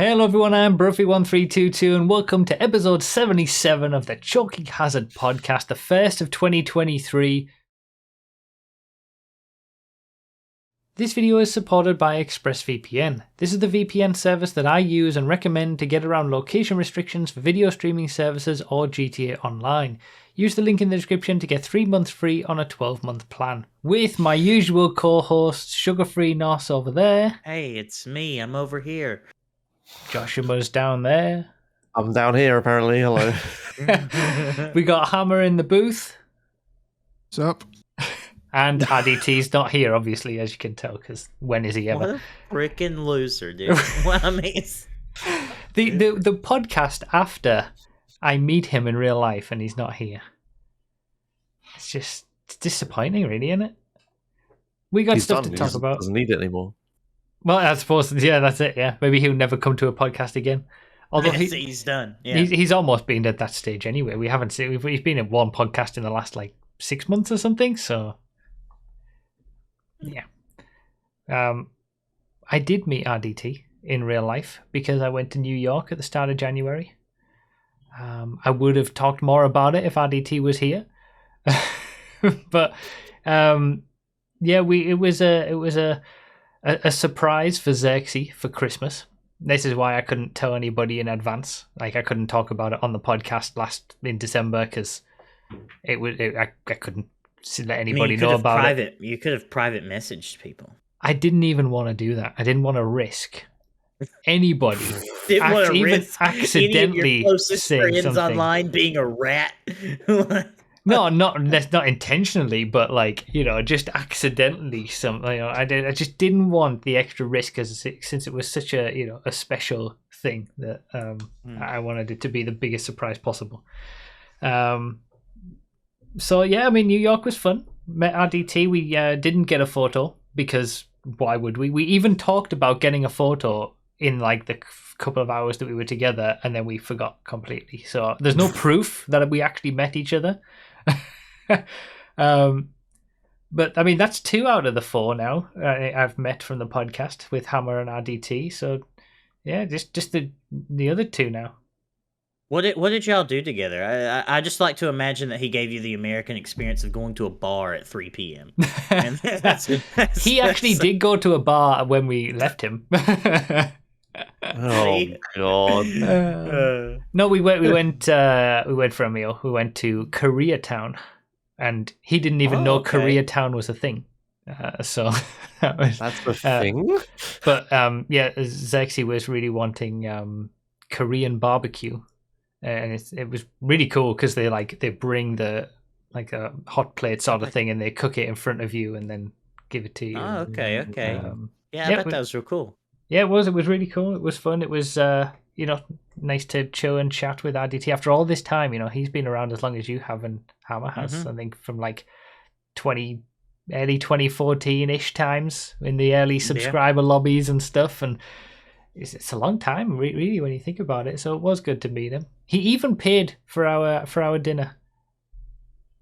Hello everyone, I'm Broughy1322 and welcome to episode 77 of the Choking Hazard podcast, the first of 2023. This video is supported by ExpressVPN. This is the VPN service that I use and recommend to get around location restrictions for video streaming services or GTA Online. Use the link in the description to get 3 months free on a 12-month plan. With my usual co-host, Sugar-Free Nos over there. Hey, it's me, I'm over here. Joshua's down there. I'm down here, apparently. Hello. We got Hammer in the booth. What's up? And RDT's not here, obviously, as you can tell, because when is he ever? What a freaking loser, dude. Well, I mean, the podcast after I meet him in real life and he's not here. It's disappointing, really, isn't it? We got stuff to talk about. Doesn't need it anymore. Well, I suppose, yeah, that's it, yeah. Maybe he'll never come to a podcast again. Although he's done. Yeah. He's almost been at that stage anyway. We haven't seen, he's been at one podcast in the last, 6 months or something, so... Yeah. I did meet RDT in real life because I went to New York at the start of January. I would have talked more about it if RDT was here. But, yeah, it was a surprise for Xerxes for Christmas. This is why I couldn't tell anybody in advance. I couldn't talk about it on the podcast in December because I couldn't let anybody know about it. You could have private messaged people. I didn't even want to do that. I didn't want to risk anybody accidentally accidentally your closest saying friends something online being a rat. No, not intentionally, but just accidentally. I just didn't want the extra risk since it was such a a special thing that I wanted it to be the biggest surprise possible. So yeah, I mean, New York was fun. Met RDT. We didn't get a photo because why would we? We even talked about getting a photo in the couple of hours that we were together, and then we forgot completely. So there's no proof that we actually met each other. But I mean, that's 2 out of the 4 now I've met from the podcast with Hammer and RDT. So yeah, just the other 2 now. What did y'all do together? I just like to imagine that he gave you the American experience of going to a bar at 3 p.m. And he actually did go to a bar when we left him. Oh God! No, we went for a meal. We went to Koreatown, and he didn't even know Koreatown was a thing. So that's the thing. But yeah, Xerxes was really wanting Korean barbecue, and it was really cool because they bring the a hot plate sort of thing, and they cook it in front of you and then give it to you. Oh, okay. Yeah, I bet that was real cool. Yeah, it was really cool. It was fun. It was nice to chill and chat with RDT after all this time. He's been around as long as you have, and Hammer has. I think from early 2014-ish times in the early subscriber lobbies and stuff, and it's a long time really when you think about it. So it was good to meet him. He even paid for our dinner.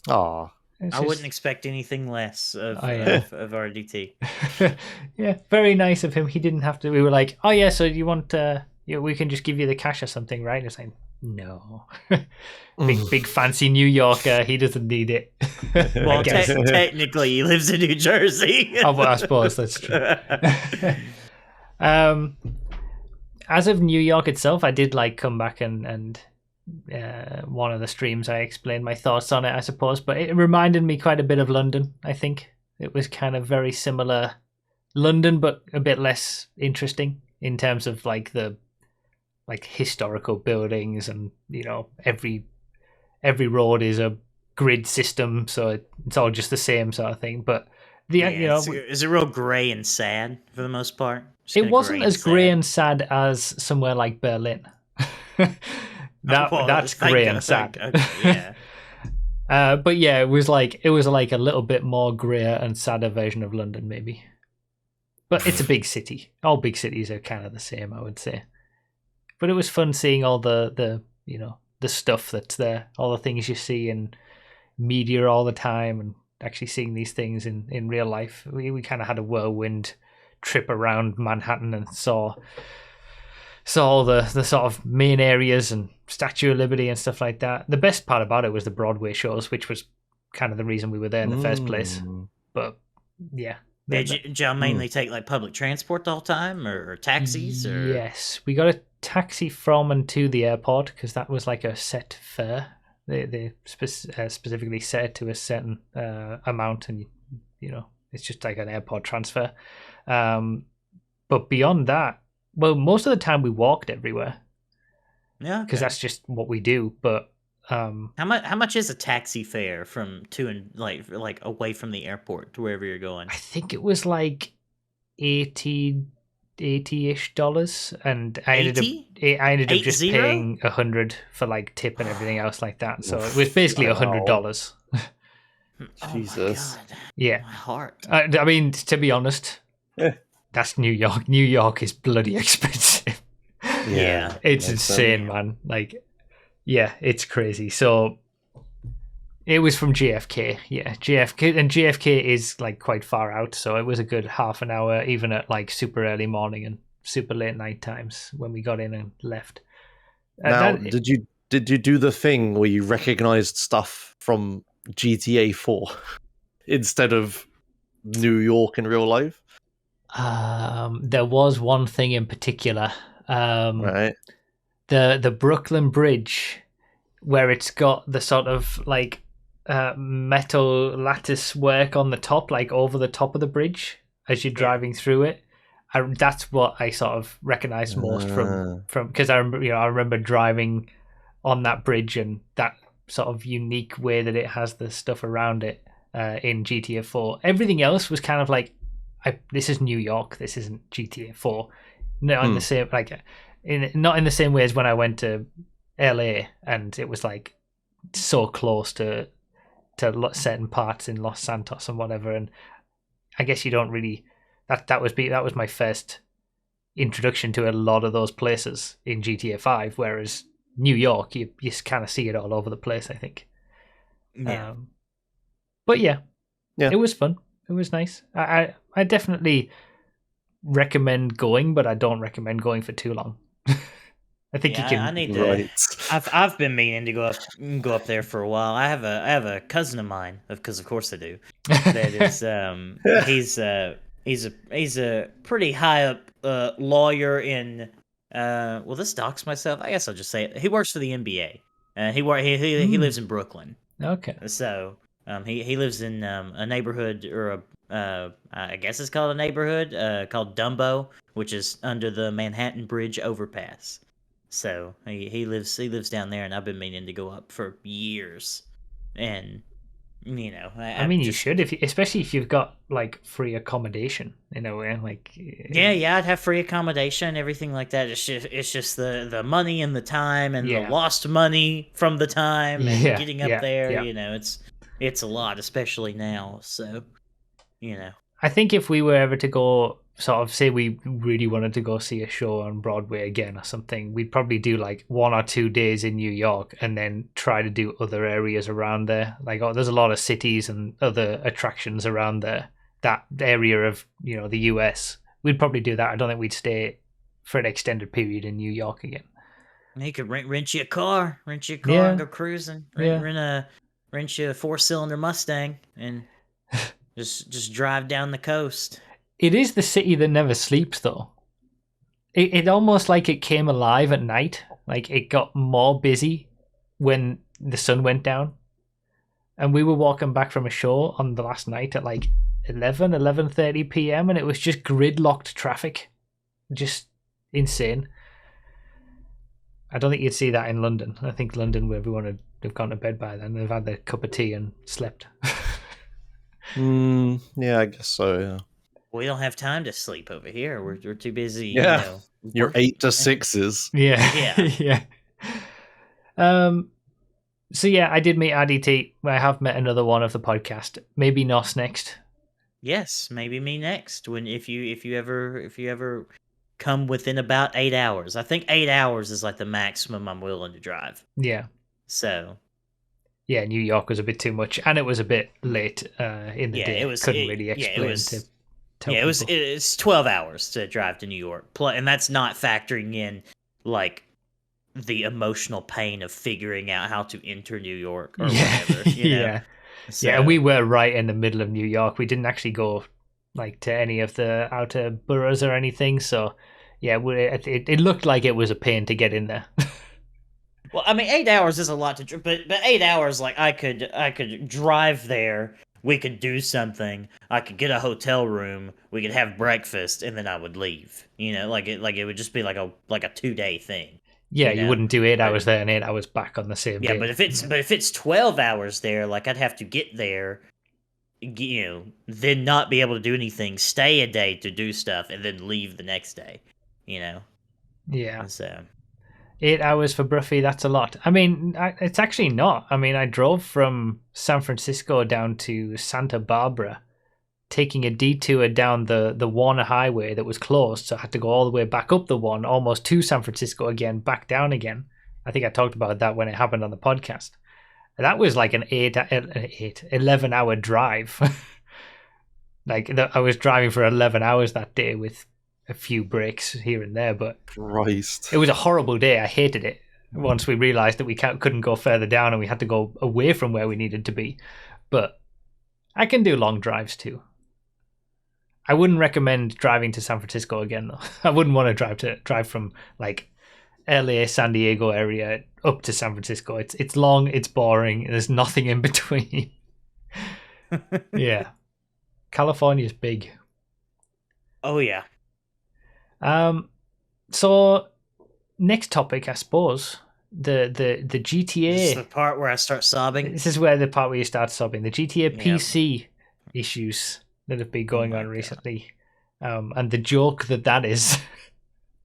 Oh, I wouldn't expect anything less of RDT. Yeah, very nice of him. He didn't have to. We were like, oh yeah, so you want? We can just give you the cash or something, right? And it's like, no, big fancy New Yorker. He doesn't need it. Well, technically, he lives in New Jersey. Oh, well, I suppose that's true. As of New York itself, I did come back and one of the streams I explained my thoughts on it, I suppose, but it reminded me quite a bit of London. I think it was kind of very similar London, but a bit less interesting in terms of the historical buildings, and every road is a grid system, so it's all just the same sort of thing. But is it real gray and sad for the most part? It wasn't as grey and sad as somewhere like Berlin. That's grey and sad. Okay, yeah. But yeah, it was a little bit more grayer and sadder version of London, maybe. But it's a big city. All big cities are kind of the same, I would say. But it was fun seeing all the stuff that's there, all the things you see in media all the time, and actually seeing these things in real life. We kind of had a whirlwind trip around Manhattan and saw saw all the sort of main areas and Statue of Liberty and stuff like that. The best part about it was the Broadway shows, which was kind of the reason we were there in the first place. But yeah. Did y'all mainly take like public transport the whole time, or taxis? Or Yes, we got a taxi from and to the airport because that was like a set fare. They specifically set it to a certain amount, and it's just like an airport transfer. But beyond that, well, most of the time we walked everywhere. Yeah, because that's just what we do. But how much is a taxi fare from to and like away from the airport to wherever you're going? I think it was like $80-ish, and I ended up just paying $100 for like tip and everything else like that. So it was basically $100. Jesus. Oh my God. Yeah. My heart. I mean, to be honest, that's New York. New York is bloody expensive. Yeah. It's insane, man. Like, yeah, it's crazy. So it was from JFK. Yeah, JFK is like quite far out. So it was a good half an hour, even at like super early morning and super late night times when we got in and left. Now, did you do the thing where you recognized stuff from GTA 4 instead of New York in real life? There was one thing in particular. Right. The Brooklyn Bridge, where it's got the sort of like metal lattice work on the top, like over the top of the bridge as you're driving through it. That's what I sort of recognized most from because I remember driving on that bridge and that sort of unique way that it has the stuff around it in GTA 4. Everything else was kind of like, this is New York. This isn't GTA 4. Not in the same not in the same way as when I went to LA and it was like so close to certain parts in Los Santos and whatever. And I guess you don't really that was my first introduction to a lot of those places in GTA 5. Whereas New York, you kind of see it all over the place, I think. Yeah. But yeah, it was fun. It was nice. I definitely recommend going, but I don't recommend going for too long. I think you can. I need to. Right. I've been meaning to go up there for a while. I have a cousin of mine, because of course I do. That is he's a pretty high up lawyer in well, this docks myself. I guess I'll just say it. He works for the NBA. He lives in Brooklyn. Okay. So he lives in a neighborhood, or I guess it's called a neighborhood called Dumbo, which is under the Manhattan Bridge overpass. So he lives down there, and I've been meaning to go up for years. And I mean, you should, especially if you've got like free accommodation in a way. Like yeah, I'd have free accommodation and everything like that. It's just the money and the time and the lost money from the time and getting up there. Yeah. It's a lot, especially now. So I think if we were ever to go, sort of say we really wanted to go see a show on Broadway again or something, we'd probably do like 1 or 2 days in New York and then try to do other areas around there. Like, there's a lot of cities and other attractions around there. That area of, the US, we'd probably do that. I don't think we'd stay for an extended period in New York again. You could rent you a car and go cruising. Rent you a 4-cylinder Mustang and just drive down the coast. It is the city that never sleeps, though. It almost like it came alive at night. Like, it got more busy when the sun went down. And we were walking back from a show on the last night at like 11:30 p.m. and it was just gridlocked traffic. Just insane. I don't think you'd see that in London. I think London, where everyone would have gone to bed by then. They've had their cup of tea and slept. Yeah, I guess so, yeah. We don't have time to sleep over here. We're too busy. Yeah. Your 8 to 6s. Yeah. So yeah, I did meet RDT. I have met another one of the podcast. Maybe Nos next. Yes, maybe me next. If you ever come within about 8 hours. I think 8 hours is like the maximum I'm willing to drive. Yeah. So. Yeah, New York was a bit too much, and it was a bit late in the day. Couldn't really explain it's 12 hours to drive to New York, and that's not factoring in like the emotional pain of figuring out how to enter New York or whatever. You know? Yeah. So, Yeah, and we were right in the middle of New York. We didn't actually go like to any of the outer boroughs or anything. So, yeah, it looked like it was a pain to get in there. well, I mean, 8 hours is a lot to, but 8 hours, like I could drive there. We could do something. I could get a hotel room. We could have breakfast, and then I would leave. You know, like it would just be like a 2-day thing. Yeah, You you know? wouldn't do 8 hours But- there and 8 hours back on the same Yeah, day. but if it's 12 hours there, like I'd have to get there, you know, then not be able to do anything, stay a day to do stuff, and then leave the next day. You know, Yeah. so 8 hours for Broughy, that's a lot. I mean, it's actually not. I mean, I drove from San Francisco down to Santa Barbara, taking a detour down the one highway that was closed, so I had to go all the way back up the one, almost to San Francisco again, back down again. I think I talked about that when it happened on the podcast. That was like an 11-hour drive. Like, I was driving for 11 hours that day with a few breaks here and there, but Christ. it was a horrible day. I hated it once we realized that we couldn't go further down and we had to go away from where we needed to be. But I can do long drives too. I wouldn't recommend driving to San Francisco again, though. I wouldn't want to drive from like LA, San Diego area up to San Francisco. It's long, it's boring, there's nothing in between. Yeah. California's big. oh yeah. So next topic, I suppose, the GTA. This is the part where I start sobbing. This is where the part where you start sobbing. The GTA Yep. PC issues that have been going my on God. recently, and the joke that is.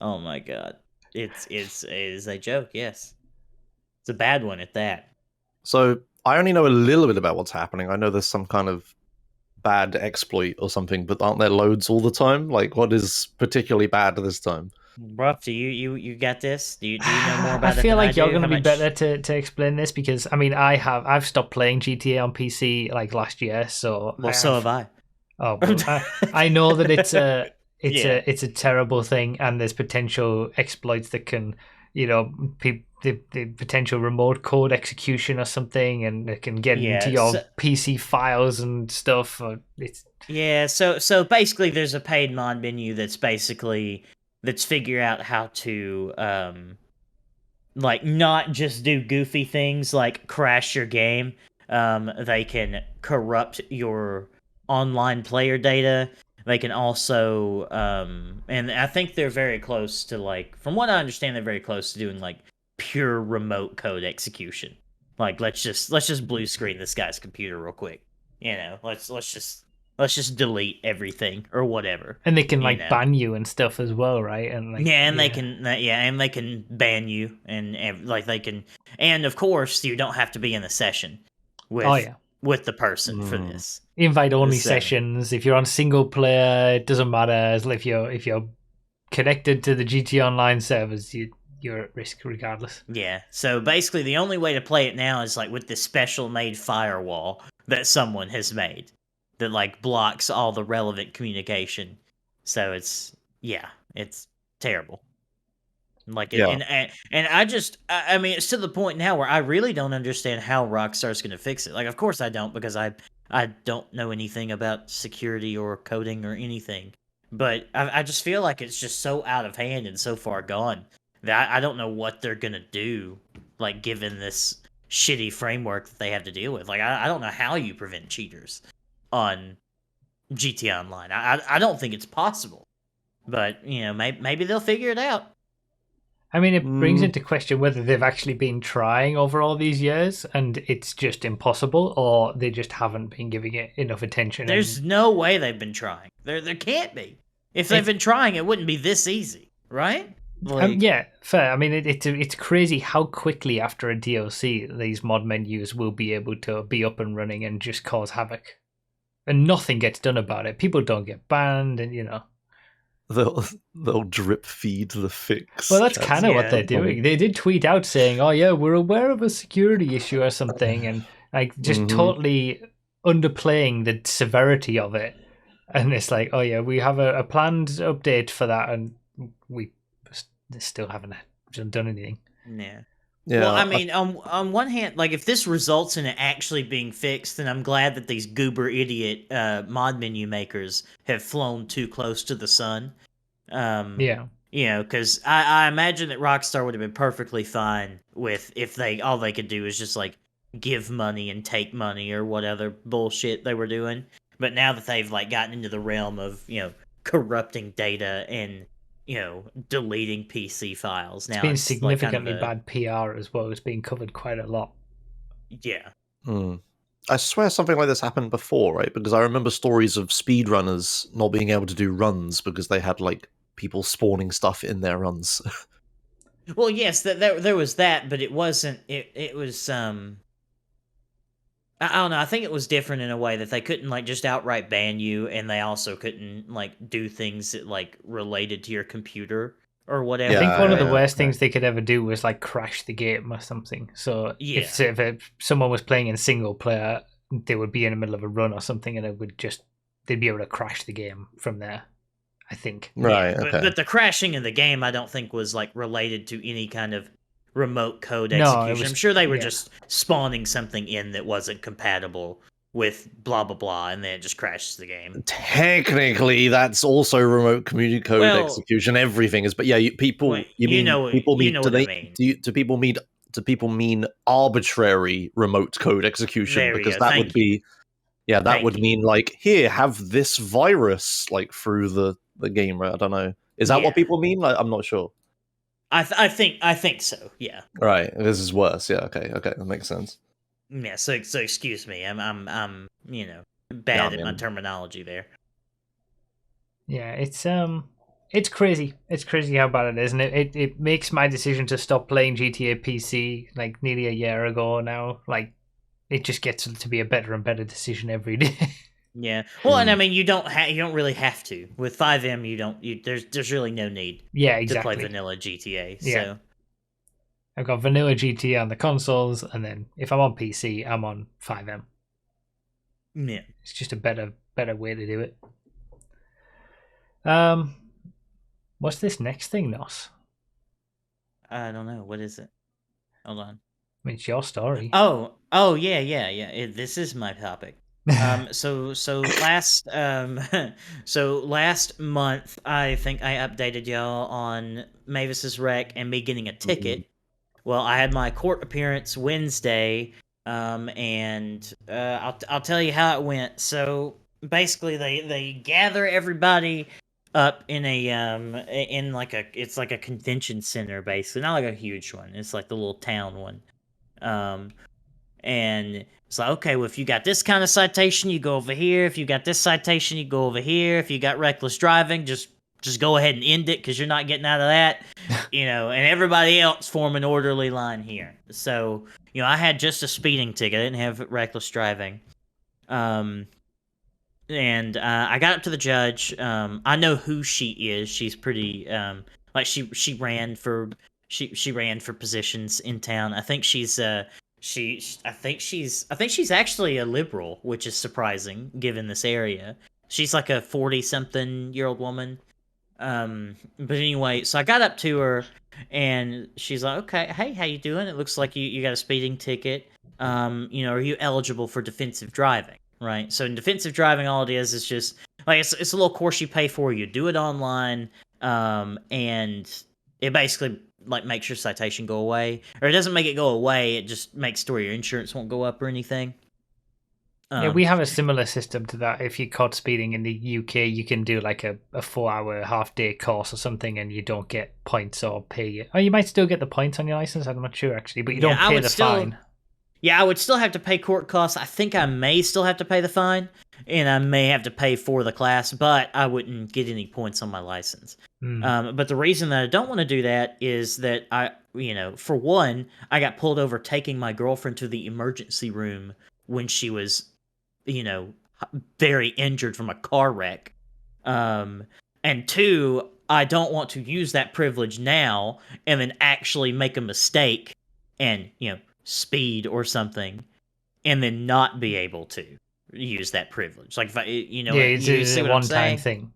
Oh my god, it is a joke. Yes, it's a bad one at that. So I only know a little bit about what's happening. I know there's some kind of bad exploit or something, but aren't there loads all the time? Like, what is particularly bad this time? Bruff, do you got this? Do you know more about it? I feel than like you're do? going to How be much- better to explain this because I mean I've stopped playing GTA on PC like last year, so Well, so have I. Oh, well, I know that it's a Yeah. it's a terrible thing, and there's potential exploits that can, you know, the potential remote code execution or something, and it can get Yeah, into your so- PC files and stuff. It's Yeah, so basically there's a paid mod menu that's figure out how to like not just do goofy things like crash your game. They can corrupt your online player data. They can also and I think they're very close to, like, from what I understand, they're very close to doing like pure remote code execution. Like let's just blue screen this guy's computer real quick. You know, let's just delete everything or whatever. and they can You like know. ban you and stuff as well, right? And like They can ban you and like they can, and of course you don't have to be in the session with oh yeah, with the person for Mm. this. invite only So- sessions. If you're on single player, it doesn't matter. As if you're connected to the GT Online servers, you're at risk regardless. Yeah. So basically the only way to play it now is like with this special made firewall that someone has made that like blocks all the relevant communication. So it's terrible. Like Yeah. and I mean it's to the point now where I really don't understand how Rockstar's going to fix it. Like of course I don't, because I don't know anything about security or coding or anything. But I just feel like it's just so out of hand and so far gone that I don't know what they're going to do, like given this shitty framework that they have to deal with. Like I don't know how you prevent cheaters on GTA Online. I don't think it's possible. But, you know, maybe they'll figure it out. I mean, it brings Mm. into question whether they've actually been trying over all these years and it's just impossible, or they just haven't been giving it enough attention. There's no way they've been trying. There can't be. If they've been trying, it wouldn't be this easy, right? Like, yeah, fair. I mean, it's crazy how quickly after a DLC these mod menus will be able to be up and running and just cause havoc, and nothing gets done about it. People don't get banned, and you know. They'll drip feed the fix. Well, that's kind of what yeah. they're doing. They did tweet out saying, "Oh yeah, we're aware of a security issue or something," and like just Mhm. totally underplaying the severity of it. And it's like, "Oh yeah, we have a planned update for that," and we still haven't hasn't done anything. Yeah. Yeah, Well, I mean, on one hand, like if this results in it actually being fixed, then I'm glad that these goober idiot mod menu makers have flown too close to the sun. Yeah. You know, because I imagine that Rockstar would have been perfectly fine with if all they could do is just like give money and take money or whatever bullshit they were doing. But now that they've like gotten into the realm of corrupting data and deleting PC files, It's now been it's like significantly bad PR as well. It's been covered quite a lot. Yeah. I swear something like this happened before, right? Because I remember stories of speedrunners not being able to do runs because they had like people spawning stuff in their runs. Well, yes, there was that, but it wasn't. It was I don't know. I think it was different in a way that they couldn't like just outright ban you, and they also couldn't like do things that like related to your computer or whatever. I think one of the Yeah, worst yeah. things they could ever do was like crash the game or something. So Yeah. if someone was playing in single player, they would be in the middle of a run or something, and they'd be able to crash the game from there. I think. Right. Yeah, okay. but the crashing of the game, I don't think was like related to any kind of remote code No, it execution. was- I'm sure they were yeah. just spawning something in that wasn't compatible with blah blah blah, and then it just crashes the game. Technically, that's also remote community code Well- execution. Everything is, but yeah, people. Well, you mean people mean? Do what I they? mean. Do people mean? Do people mean arbitrary remote code execution? There we Because go, that thank would be, yeah, that Thank would you. mean like here, have this virus like through the game. Right? I don't know. Is that Yeah. what people mean? Like, I'm not sure. I think so. Yeah. Right. This is worse. Yeah. Okay. Okay. That makes sense. Yeah. So excuse me. I'm bad Yeah, at my man. terminology there. Yeah, it's crazy. It's crazy how bad it is, and it makes my decision to stop playing GTA PC like nearly a year ago now. Like, it just gets to be a better and better decision every day. Yeah. Well, and I mean, you don't really have to with 5M. There's really no need Yeah, to exactly. play vanilla GTA. Yeah. So I've got vanilla GTA on the consoles, and then if I'm on PC, I'm on 5M. yeah. It's just a better way to do it. What's this next thing, Nos? I don't know. What is it? Hold on. I mean, it's your story. Oh, yeah. This is my topic. So last last month, I think I updated y'all on Mavis's wreck and me getting a ticket. Well, I had my court appearance Wednesday, and I'll tell you how it went. So basically, they gather everybody up in it's like a convention center, basically, not like a huge one. It's like the little town one. And it's like, okay, well, if you got this kind of citation, you go over here. If you got this citation, you go over here. If you got reckless driving, just go ahead and end it because you're not getting out of that, and everybody else form an orderly line here. So, I had just a speeding ticket. I didn't have reckless driving. And I got up to the judge. I know who she is. She's pretty, like she ran for positions in town. I think she's I think she's actually a liberal, which is surprising given this area. She's like a 40-something-year-old woman. But anyway, so I got up to her, and she's like, "Okay, hey, how you doing? It looks like you got a speeding ticket. Are you eligible for defensive driving?" Right. So in defensive driving, all it is just like it's a little course you pay for. You do it online, and it basically like makes your citation go away, or it doesn't make it go away. It just makes sure your insurance won't go up or anything. Yeah, we have a similar system to that. If you're caught speeding in the UK, you can do like a 4-hour half-day course or something, and you don't get points or pay. Oh, you might still get the points on your license. I'm not sure actually, but you don't pay the fine. Yeah, I would still have to pay court costs. I think I may still have to pay the fine, and I may have to pay for the class, but I wouldn't get any points on my license. But the reason that I don't want to do that is that for one, I got pulled over taking my girlfriend to the emergency room when she was, very injured from a car wreck. And two, I don't want to use that privilege now and then actually make a mistake and, speed or something, and then not be able to use that privilege. Like if I, it's a one-time thing.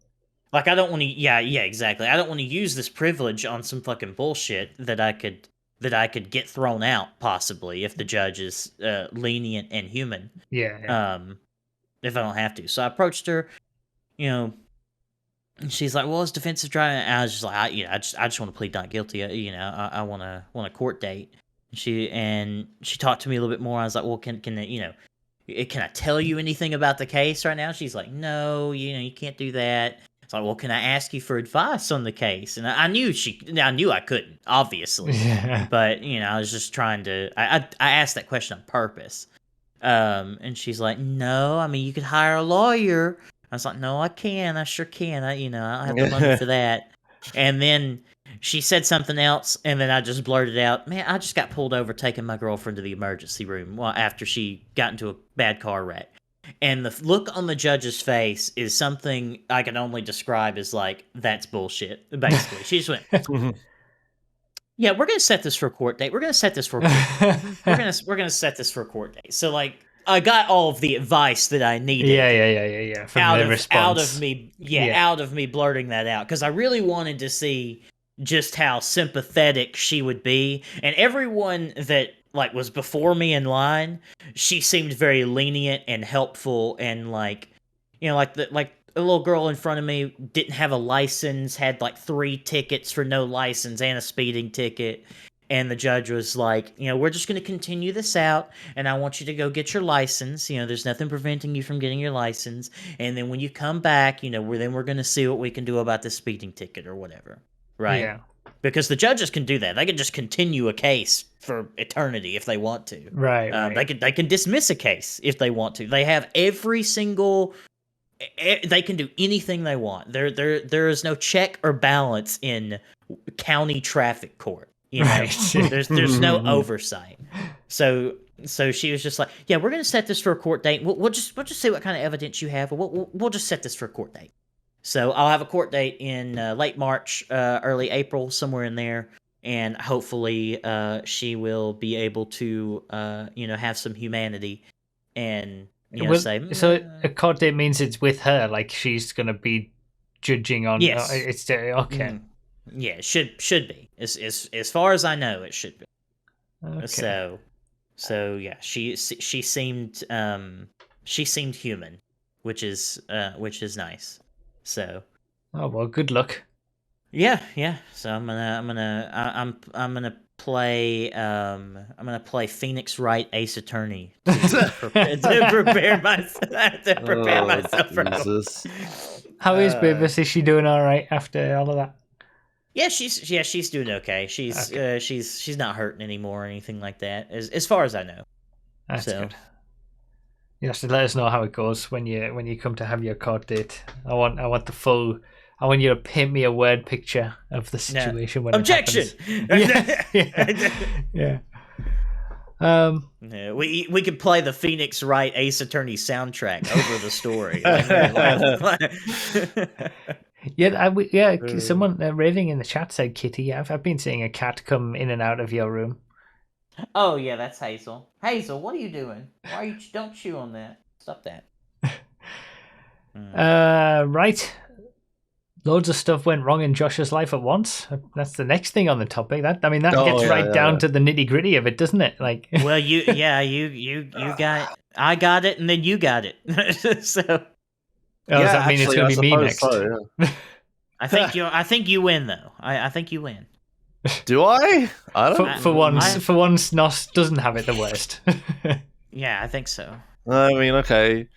Like, I don't want to. Yeah, exactly. I don't want to use this privilege on some fucking bullshit that I could get thrown out possibly if the judge is lenient and human. Yeah. If I don't have to. So I approached her, and she's like, "Well, it's defensive driving." And I was just like, I just want to plead not guilty. I want a court date. She talked to me a little bit more. I was like, "Well, can I tell you anything about the case right now?" She's like, "No, you can't do that." It's like, "Well, can I ask you for advice on the case?" And I knew I couldn't, obviously. Yeah. But I was just trying to. I asked that question on purpose. And she's like, "No, I mean, you could hire a lawyer." I was like, "No, I can. I sure can. I don't have the money for that." And then she said something else, and then I just blurted out, "Man, I just got pulled over taking my girlfriend to the emergency room after she got into a bad car wreck." And the look on the judge's face is something I can only describe as like, "That's bullshit." Basically, she just went, "Yeah, we're gonna set this for a court date. We're gonna set this for a court date. We're gonna set this for a court date." So like, I got all of the advice that I needed. Yeah. From the response. Out of me blurting that out, because I really wanted to see just how sympathetic she would be, and everyone that like was before me in line, she seemed very lenient and helpful, and like a little girl in front of me didn't have a license, had like 3 tickets for no license and a speeding ticket. And the judge was like, "We're just going to continue this out, and I want you to go get your license. There's nothing preventing you from getting your license. And then when you come back, we're going to see what we can do about the speeding ticket or whatever." Right? Yeah. Because the judges can do that. They can just continue a case for eternity if they want to. Right. They can dismiss a case if they want to. They have every single. They can do anything they want. There is no check or balance in county traffic court. Right. There's no oversight. So she was just like, "Yeah, we're gonna set this for a court date. We'll just see what kind of evidence you have. We'll just set this for a court date." So I'll have a court date in late March, early April, somewhere in there, and hopefully she will be able to have some humanity and say. So a court date means it's with her, like she's gonna be judging on. Yes. It's okay. Yeah, it should be. As far as I know, it should be. Okay. So yeah, she seemed human, which is nice. So. Oh well, good luck. Yeah. So I'm gonna play Phoenix Wright Ace Attorney to prepare myself for Jesus. How is Beavis? Is she doing all right after all of that? Yeah, she's doing okay. She's not hurting anymore or anything like that, as far as I know. That's good. You have to let us know how it goes when you come to have your court date. I want the full. I want you to paint me a word picture of the situation when objection. It happens. Yeah. We could play the Phoenix Wright Ace Attorney soundtrack over the story. Someone raving in the chat said Kitty. I've been seeing a cat come in and out of your room. Oh yeah, that's Hazel. Hazel, what are you doing? Don't chew on that. Stop that. Right. Loads of stuff went wrong in Josh's life at once. That's the next thing on the topic. That gets down to the nitty gritty of it, doesn't it? Like, well, you got, I got it, and then you got it. So, does that mean it's going to be me next? So, yeah. I think you win though. I think you win. Do I? I don't. For once, Nos doesn't have it the worst. Yeah, I think so. I mean, okay.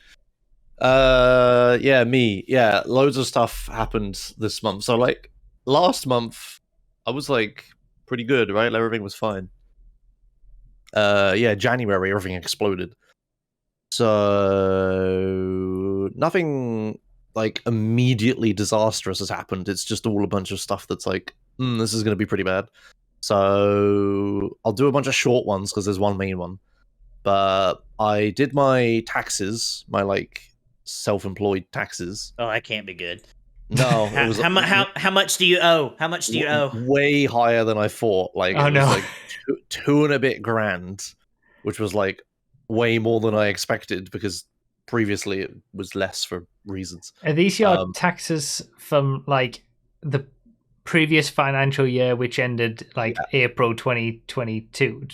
Me. Yeah, loads of stuff happened this month. So, like, last month, I was, like, pretty good, right? Everything was fine. January, everything exploded. So, nothing, like, immediately disastrous has happened. It's just all a bunch of stuff that's like, this is going to be pretty bad. So, I'll do a bunch of short ones, because there's one main one. But I did my taxes, my, like, self-employed taxes. Oh, that can't be good. No, it was how much do you owe? How much do you owe? Way higher than I thought. Like, it was like two and a bit grand, which was like way more than I expected because previously it was less for reasons. Are these your taxes from like the previous financial year, which ended like April 2022?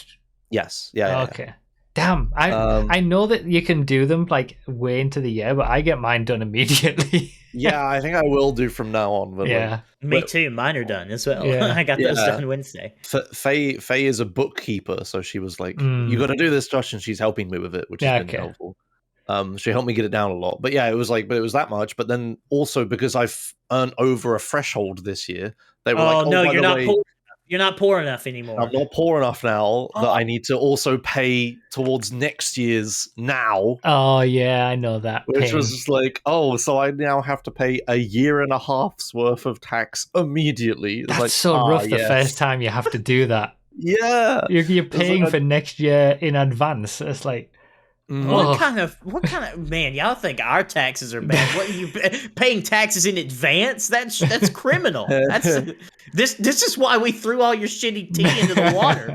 Yes. Yeah. Okay. Damn. I know that you can do them like way into the year, but I get mine done immediately. Yeah, I think I will do from now on. But yeah. Me too. Mine are done as well. Yeah. I got those done Wednesday. Faye is a bookkeeper, so she was like, "You got to do this, Josh," and she's helping me with it, which has been helpful. She helped me get it down a lot. But yeah, it was that much. But then also because I've earned over a threshold this year, they were like, "Oh no, by you're the not way, poor. You're not poor enough anymore. I'm not poor enough now that I need to also pay towards next year's now." Oh yeah, I know that. Which was just like, oh, so I now have to pay a year and a half's worth of tax immediately. That's like, so rough the first time you have to do that. Yeah. You're paying for next year in advance. It's like, what kind of man? Y'all think our taxes are bad? What are you paying taxes in advance? That's criminal. This is why we threw all your shitty tea into the water.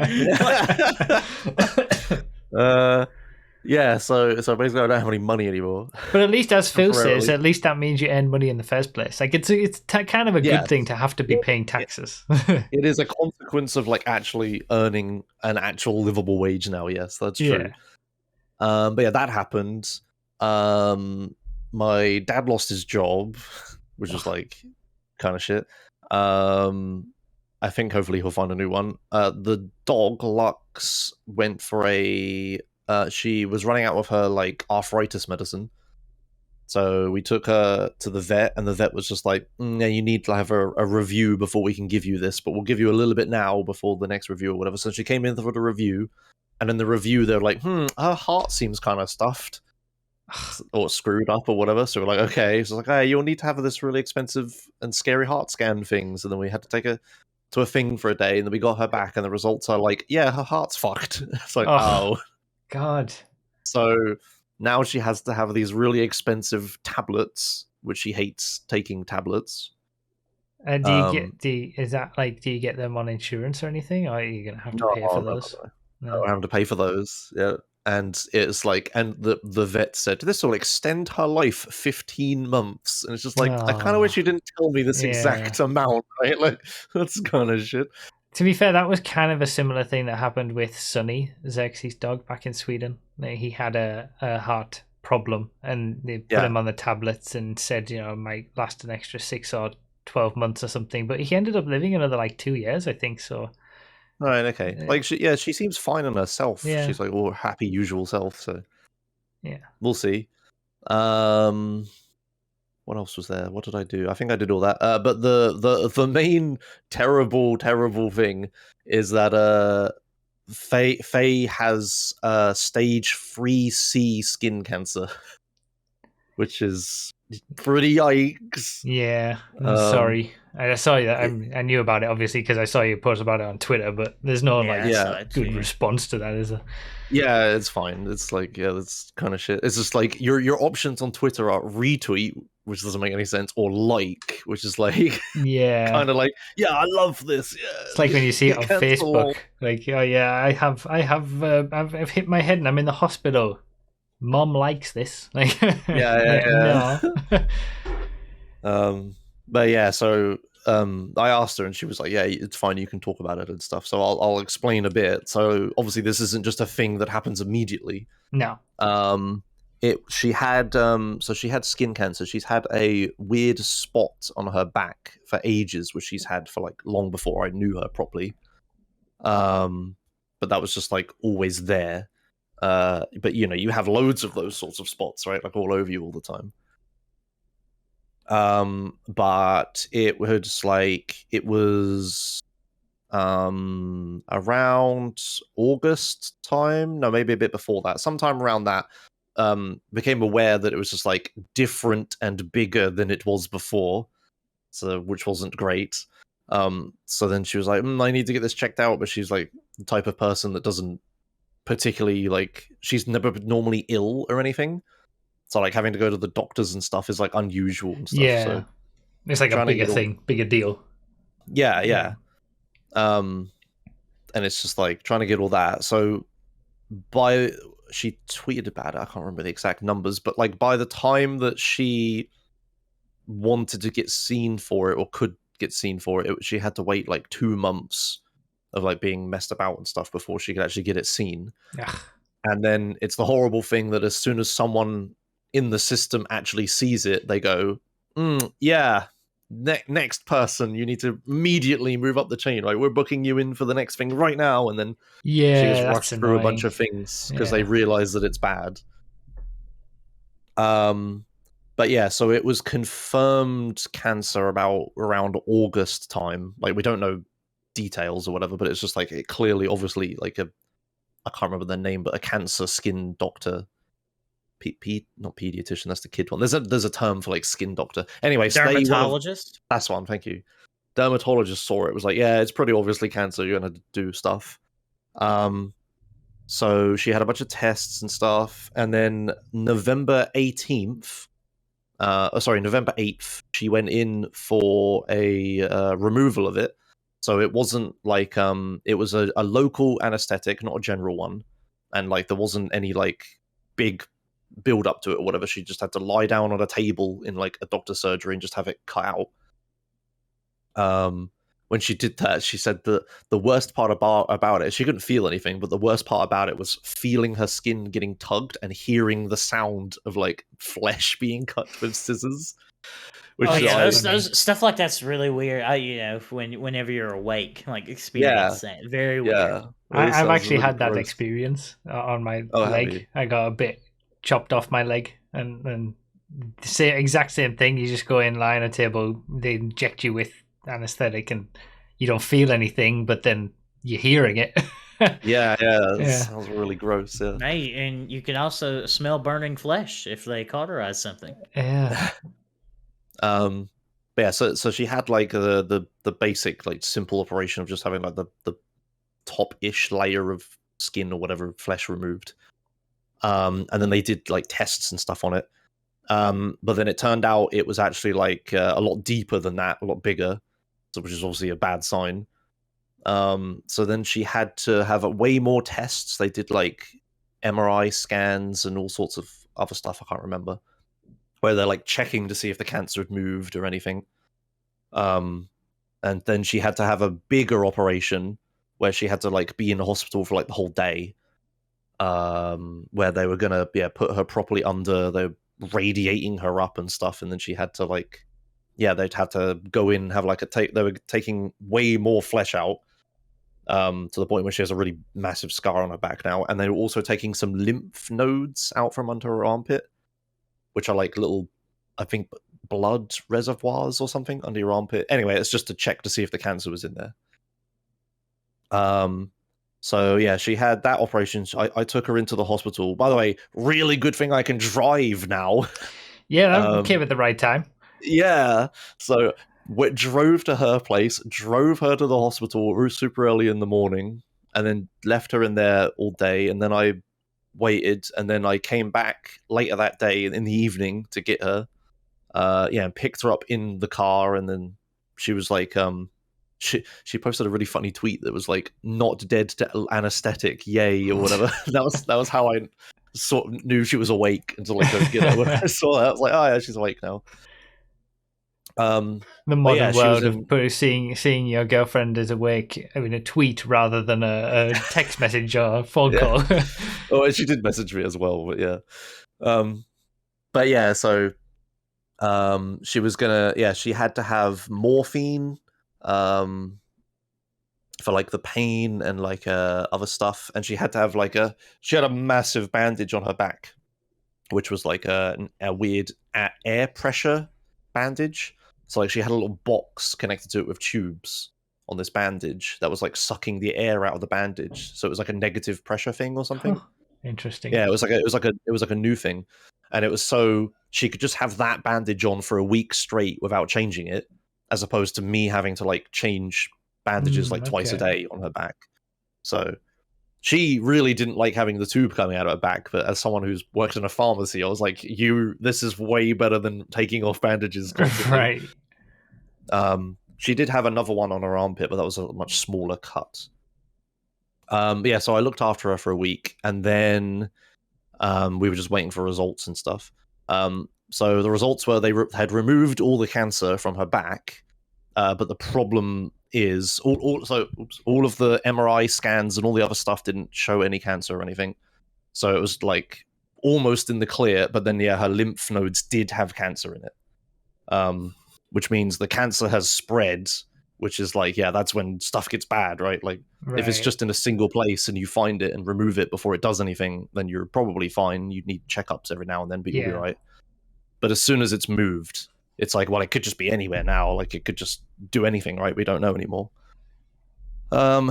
Yeah, so basically I don't have any money anymore. But at least, as Phil says, at least that means you earn money in the first place. Like it's kind of a good thing to have to be paying taxes. It is a consequence of like actually earning an actual livable wage now. Yes, that's true. Yeah. But yeah, that happened. My dad lost his job, which was like kind of shit. I think hopefully he'll find a new one. The dog Lux went for she was running out of her like arthritis medicine, so we took her to the vet, and the vet was just like, yeah, you need to have a review before we can give you this, but we'll give you a little bit now before the next review or whatever. So she came in for the review, and in the review they're like, her heart seems kind of stuffed or screwed up or whatever. So we're like, okay. So it's like, hey, you'll need to have this really expensive and scary heart scan thing. So then we had to take her to a thing for a day, and then we got her back, and the results are like, yeah, her heart's fucked. It's like, oh God. So now she has to have these really expensive tablets, which she hates taking tablets. Do you get them on insurance or anything, or are you gonna have to pay for those? No, I have to pay for those. Yeah, and it's like, and the vet said this will extend her life 15 months, and it's just like, I kind of wish you didn't tell me this exact amount, right? Like that's kind of shit. To be fair, that was kind of a similar thing that happened with Sunny, Xerxes' dog, back in Sweden. He had a heart problem, and they put him on the tablets and said, it might last an extra 6 or 12 months or something. But he ended up living another like 2 years, I think. So, right, okay, like she seems fine on herself. Yeah. She's like all happy, usual self. So, yeah, we'll see. What else was there? What did I do? I think I did all that. But the main terrible thing is that Faye has stage 3C skin cancer, which is pretty yikes. Yeah, I'm sorry. I saw you. I knew about it obviously because I saw you post about it on Twitter. But there's no good response to that, is there? Yeah, it's fine. It's like, that's kind of shit. It's just like your options on Twitter are retweet, which doesn't make any sense, or like, which is like, kind of like, I love this. Yeah, it's like when you see it on Facebook, like, oh yeah, I've hit my head and I'm in the hospital. Mom likes this. Like, no. But yeah, so I asked her, and she was like, "Yeah, it's fine. You can talk about it and stuff." So I'll explain a bit. So obviously, this isn't just a thing that happens immediately. No. She had skin cancer. She's had a weird spot on her back for ages, which she's had for like long before I knew her properly. But that was just like always there. But you have loads of those sorts of spots, right? Like all over you all the time. But it was around August time, no, maybe a bit before that, sometime around that, became aware that it was just like different and bigger than it was before, so which wasn't great. So then she was like, I need to get this checked out, but she's like the type of person that doesn't particularly, like, she's never normally ill or anything. So like having to go to the doctors and stuff is like unusual and stuff. Yeah, so it's like a bigger deal. Yeah. And it's just like trying to get all that. So by she tweeted about it. I can't remember the exact numbers, but like by the time that she wanted to get seen for it or could get seen for it, she had to wait like 2 months of like being messed about and stuff before she could actually get it seen. Ugh. And then it's the horrible thing that as soon as someone in the system actually sees it, they go, yeah, next person, you need to immediately move up the chain. Like, we're booking you in for the next thing right now. And then she gets Yeah, that's rushed through a bunch annoying. of things because they Yeah. realize that it's bad. But yeah, so it was confirmed cancer about around August time. Like, we don't know details or whatever, but it's just like it clearly, obviously, like I can't remember their name, but a cancer skin doctor. Not pediatrician, that's the kid one. There's a term for like skin doctor. Anyway, Dermatologist. That's one, thank you. Dermatologist saw it, was like, yeah, it's pretty obviously cancer, you're gonna do stuff. So she had a bunch of tests and stuff, and then November 8th, she went in for a removal of it. So it wasn't like it was a local anesthetic, not a general one, and like there wasn't any like big build up to it or whatever. She just had to lie down on a table in like a doctor's surgery and just have it cut out. When she did that, she said that the worst part about it, she couldn't feel anything, but the worst part about it was feeling her skin getting tugged and hearing the sound of like flesh being cut with scissors. Which Oh, yeah, those stuff like that's really weird. Whenever you're awake, like experience that, very weird. Yeah, I've actually had that experience on my leg. I got a bit chopped off my leg, and the exact same thing. You just go in, lie on a table, they inject you with anesthetic, and you don't feel anything, but then you're hearing it. yeah, sounds really gross. Yeah. Hey, and you can also smell burning flesh if they cauterize something. Yeah. But yeah, so she had like the basic like simple operation of just having like the top-ish layer of skin or whatever flesh removed. And then they did like tests and stuff on it. But then it turned out it was actually like a lot deeper than that, a lot bigger, which is obviously a bad sign. So then she had to have way more tests. They did like MRI scans and all sorts of other stuff I can't remember, where they're like checking to see if the cancer had moved or anything. And then she had to have a bigger operation where she had to like be in the hospital for like the whole day, where they were gonna put her properly under, they were radiating her up and stuff, and then she had to like they'd have to go in, have like they were taking way more flesh out, to the point where she has a really massive scar on her back now, and they were also taking some lymph nodes out from under her armpit, which are like little, I think, blood reservoirs or something under your armpit. Anyway, it's just to check to see if the cancer was in there. So yeah, she had that operation. I took her into the hospital. By the way, really good thing I can drive now. Yeah, that came at the right time. Yeah, so we drove to her place, drove her to the hospital super early in the morning, and then left her in there all day. And then I waited, and then I came back later that day in the evening to get her. And picked her up in the car, and then she was like, she posted a really funny tweet that was like, "Not dead to anesthetic, yay," or whatever. that was how I sort of knew she was awake until I go get her. When I saw that, I was like, "Oh yeah, she's awake now." The modern world of seeing your girlfriend is awake, I mean, a tweet rather than a text message or a phone call. Oh, she did message me as well, but yeah. But yeah, so she was gonna, she had to have morphine for like the pain and like other stuff, and she had to have like she had a massive bandage on her back, which was like a weird air pressure bandage. So like she had a little box connected to it with tubes on this bandage that was like sucking the air out of the bandage, so it was like a negative pressure thing or something. Interesting. Yeah, it was like a new thing, and it was so she could just have that bandage on for a week straight without changing it, as opposed to me having to like change bandages like twice a day on her back. So she really didn't like having the tube coming out of her back, but as someone who's worked in a pharmacy, I was like, this is way better than taking off bandages constantly. Right. She did have another one on her armpit, but that was a much smaller cut. So I looked after her for a week, and then We were just waiting for results and stuff. So the results were they had removed all the cancer from her back, but the problem is all of the MRI scans and all the other stuff didn't show any cancer or anything. So it was like almost in the clear, but then her lymph nodes did have cancer in it, which means the cancer has spread, which is like, that's when stuff gets bad, right? Like if it's just in a single place and you find it and remove it before it does anything, then you're probably fine. You need checkups every now and then, but you'll be right. But as soon as it's moved, it's like, well, it could just be anywhere now. Like it could just do anything, right? We don't know anymore. So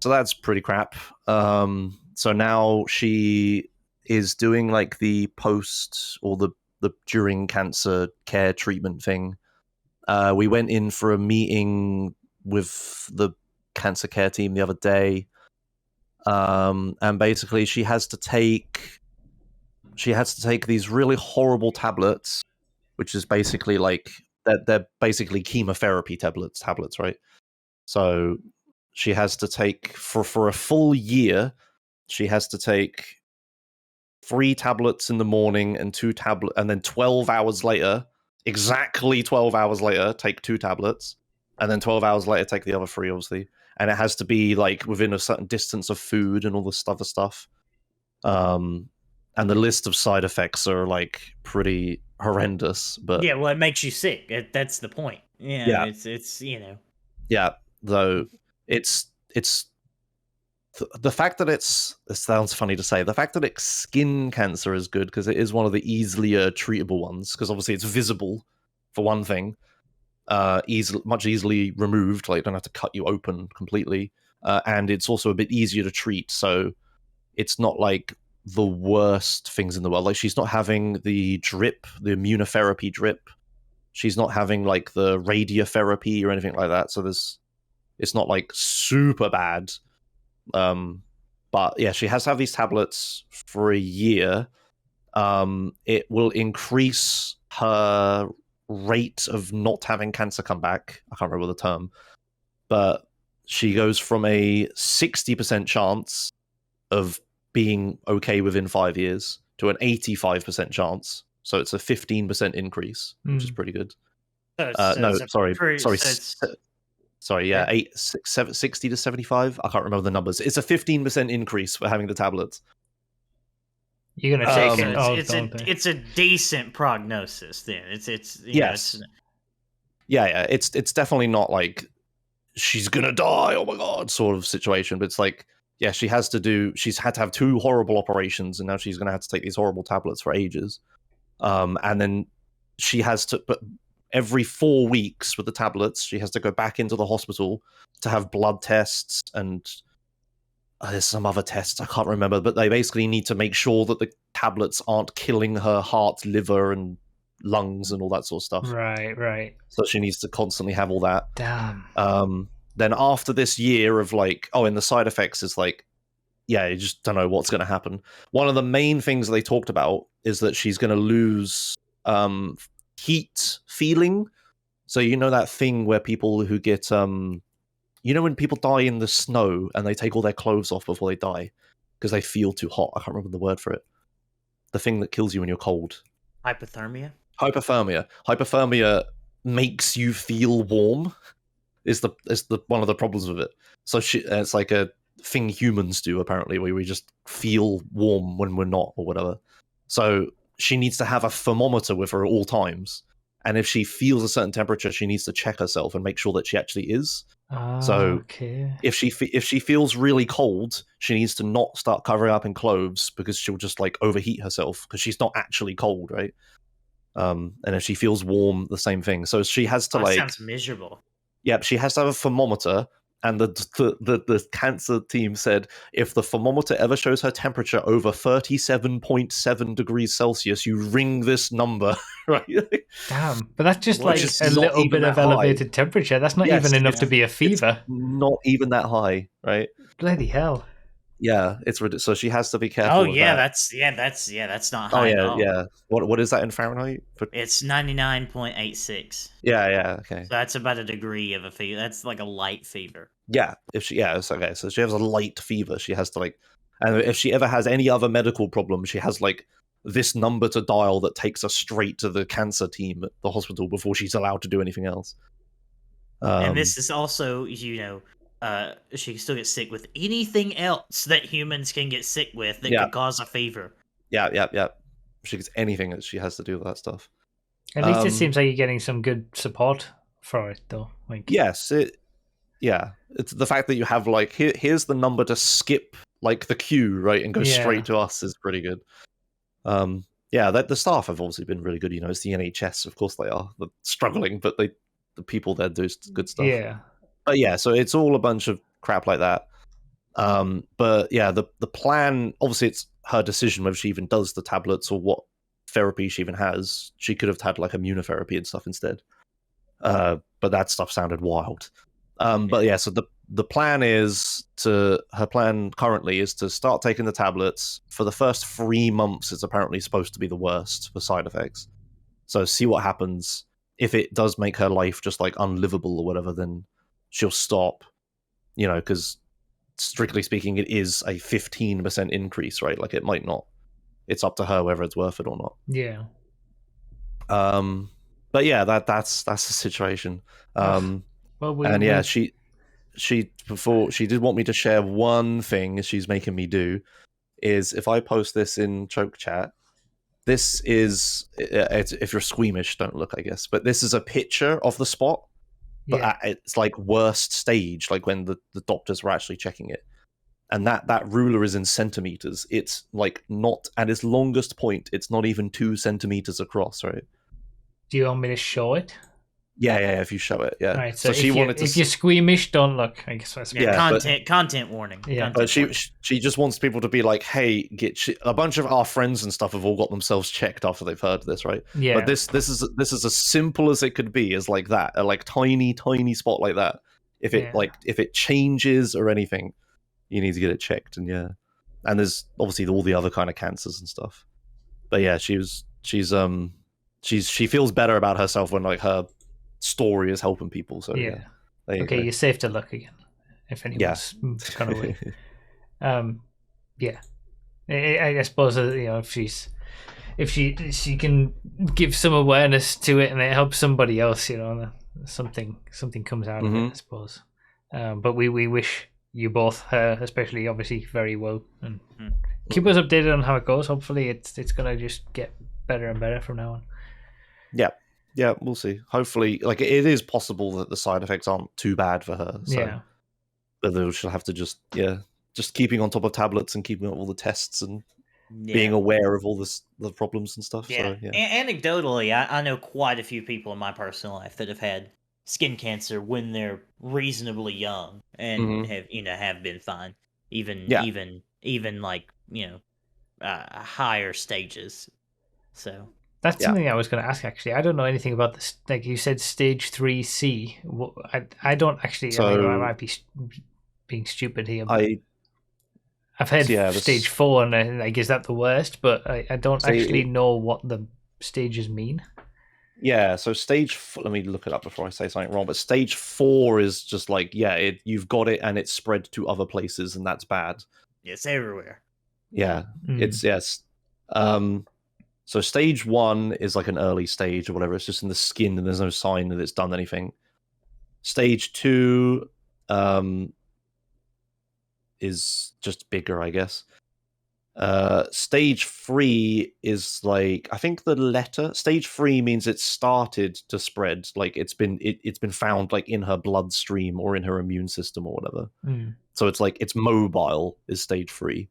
that's pretty crap. So now she is doing like the post or the during cancer care treatment thing. We went in for a meeting with the cancer care team the other day, and basically she has to take these really horrible tablets, which is basically like they're basically chemotherapy tablets, right? So she has to take for a full year. She has to take 3 tablets in the morning and 2 tablets, and then 12 hours later, exactly 12 hours later, take 2 tablets, and then 12 hours later, take the other 3, obviously. And it has to be like within a certain distance of food and all this other stuff. And the list of side effects are like pretty horrendous. But yeah, well, it makes you sick. That's the point. Yeah, it's Yeah, though it's the fact that it sounds funny to say, the fact that it's skin cancer is good because it is one of the easily treatable ones, because obviously it's visible for one thing, much easily removed, like you don't have to cut you open completely, and it's also a bit easier to treat, so it's not like the worst things in the world. Like she's not having the drip, the immunotherapy drip, she's not having like the radiotherapy or anything like that, so it's not like super bad. But she has to have these tablets for a year. It will increase her rate of not having cancer come back. I can't remember the term, but she goes from a 60% chance of being okay within 5 years to an 85% chance. So it's a 15% increase, which is pretty good. Sorry, 60 to 75. I can't remember the numbers. It's a 15% increase for having the tablets. You're gonna take it. It's a decent prognosis. Then it's it's definitely not like she's gonna die, oh my god, sort of situation. But it's like, she's had to have 2 horrible operations, and now she's gonna have to take these horrible tablets for ages. And then she has to, but every 4 weeks with the tablets, she has to go back into the hospital to have blood tests, and there's some other tests I can't remember, but they basically need to make sure that the tablets aren't killing her heart, liver, and lungs and all that sort of stuff. Right. So she needs to constantly have all that. Damn. Then after this year of like, and the side effects is like, you just don't know what's going to happen. One of the main things they talked about is that she's going to lose heat feeling. So that thing where people who get when people die in the snow and they take all their clothes off before they die because they feel too hot. I can't remember the word for it. The thing that kills you when you're cold. Hypothermia. Hypothermia makes you feel warm. Is the one of the problems with it. So it's like a thing humans do apparently, where we just feel warm when we're not or whatever. So she needs to have a thermometer with her at all times, and if she feels a certain temperature, she needs to check herself and make sure that she actually is. If she feels really cold, she needs to not start covering up in clothes, because she'll just like overheat herself, because she's not actually cold, right? And if she feels warm, the same thing. So she has to that sounds miserable. Yep, she has to have a thermometer, and the cancer team said if the thermometer ever shows her temperature over 37.7 degrees Celsius, you ring this number, right? Damn, but that's just like a little bit of elevated temperature. That's not even enough to be a fever. It's not even that high, right? Bloody hell. Yeah, it's ridiculous. So she has to be careful. Oh yeah, that's not high at all. Yeah. What is that in Fahrenheit? It's 99.86. Yeah, okay. So that's about a degree of a fever. That's like a light fever. Yeah, it's okay. So she has a light fever. She has to And if she ever has any other medical problem, she has like this number to dial that takes her straight to the cancer team at the hospital before she's allowed to do anything else. And this is also, she can still get sick with anything else that humans can get sick with that could cause a fever. Yeah. She gets anything that she has to do with that stuff. At least it seems like you're getting some good support for it, though. Like, yes, it's the fact that you have like here's the number to skip like the queue, right, and go straight to us is pretty good. That the staff have obviously been really good. It's the NHS, of course they are. They're struggling, but the people there do good stuff. Yeah. But yeah, so it's all a bunch of crap like that. But yeah, the plan, obviously it's her decision whether she even does the tablets or what therapy she even has. She could have had like immunotherapy and stuff instead. But that stuff sounded wild. But yeah, so the plan her plan currently is to start taking the tablets. For the first 3 months, it's apparently supposed to be the worst for side effects. So see what happens. If it does make her life just like unlivable or whatever, then she'll stop. Because strictly speaking, it is a 15% increase, right? Like it might not. It's up to her whether it's worth it or not. Yeah. But yeah, that's the situation. She before she did want me to share one thing she's making me do is if I post this in Choke Chat. This is if you're squeamish, don't look, I guess. But this is a picture of the spot, but it's like worst stage, like when the doctors were actually checking it. And that ruler is in centimeters. It's like not at its longest point. It's not even 2 centimeters across, right? Do you want me to show it? Yeah. If you show it, yeah. All right. So if you're squeamish, don't look. I guess that's content warning. Yeah. But she just wants people to be like, hey, a bunch of our friends and stuff have all got themselves checked after they've heard this, right? Yeah. But this is as simple as it could be, as like that, a like tiny spot like that. If it changes or anything, you need to get it checked, and there's obviously all the other kind of cancers and stuff. But yeah, she feels better about herself when like her story is helping people. So you're safe to look again if anyone's gone away. I suppose if she can give some awareness to it and it helps somebody else, something comes out of it, I suppose. But we wish you both, her especially, obviously very well, and keep us updated on how it goes. Hopefully it's gonna just get better and better from now on. Yeah, we'll see. Hopefully, like it is possible that the side effects aren't too bad for her. So. But she'll have to just keeping on top of tablets and keeping up all the tests and being aware of all the problems and stuff. Yeah. So, Anecdotally, I know quite a few people in my personal life that have had skin cancer when they're reasonably young and have been fine. Even like higher stages. So. That's something I was going to ask, actually. I don't know anything about this. Like you said, stage 3C. I don't actually... So, I might be being stupid here. But I've heard stage 4, and I guess that's the worst, but I don't actually know what the stages mean. Yeah, so let me look it up before I say something wrong, but stage 4 is just like, you've got it and it's spread to other places, and that's bad. It's everywhere. Yeah, it's, yes. So stage 1 is like an early stage or whatever. It's just in the skin and there's no sign that it's done anything. Stage 2 is just bigger, I guess. Stage 3 is like, I think stage 3 means it started to spread. Like it's been found like in her bloodstream or in her immune system or whatever. So it's like it's mobile is stage 3.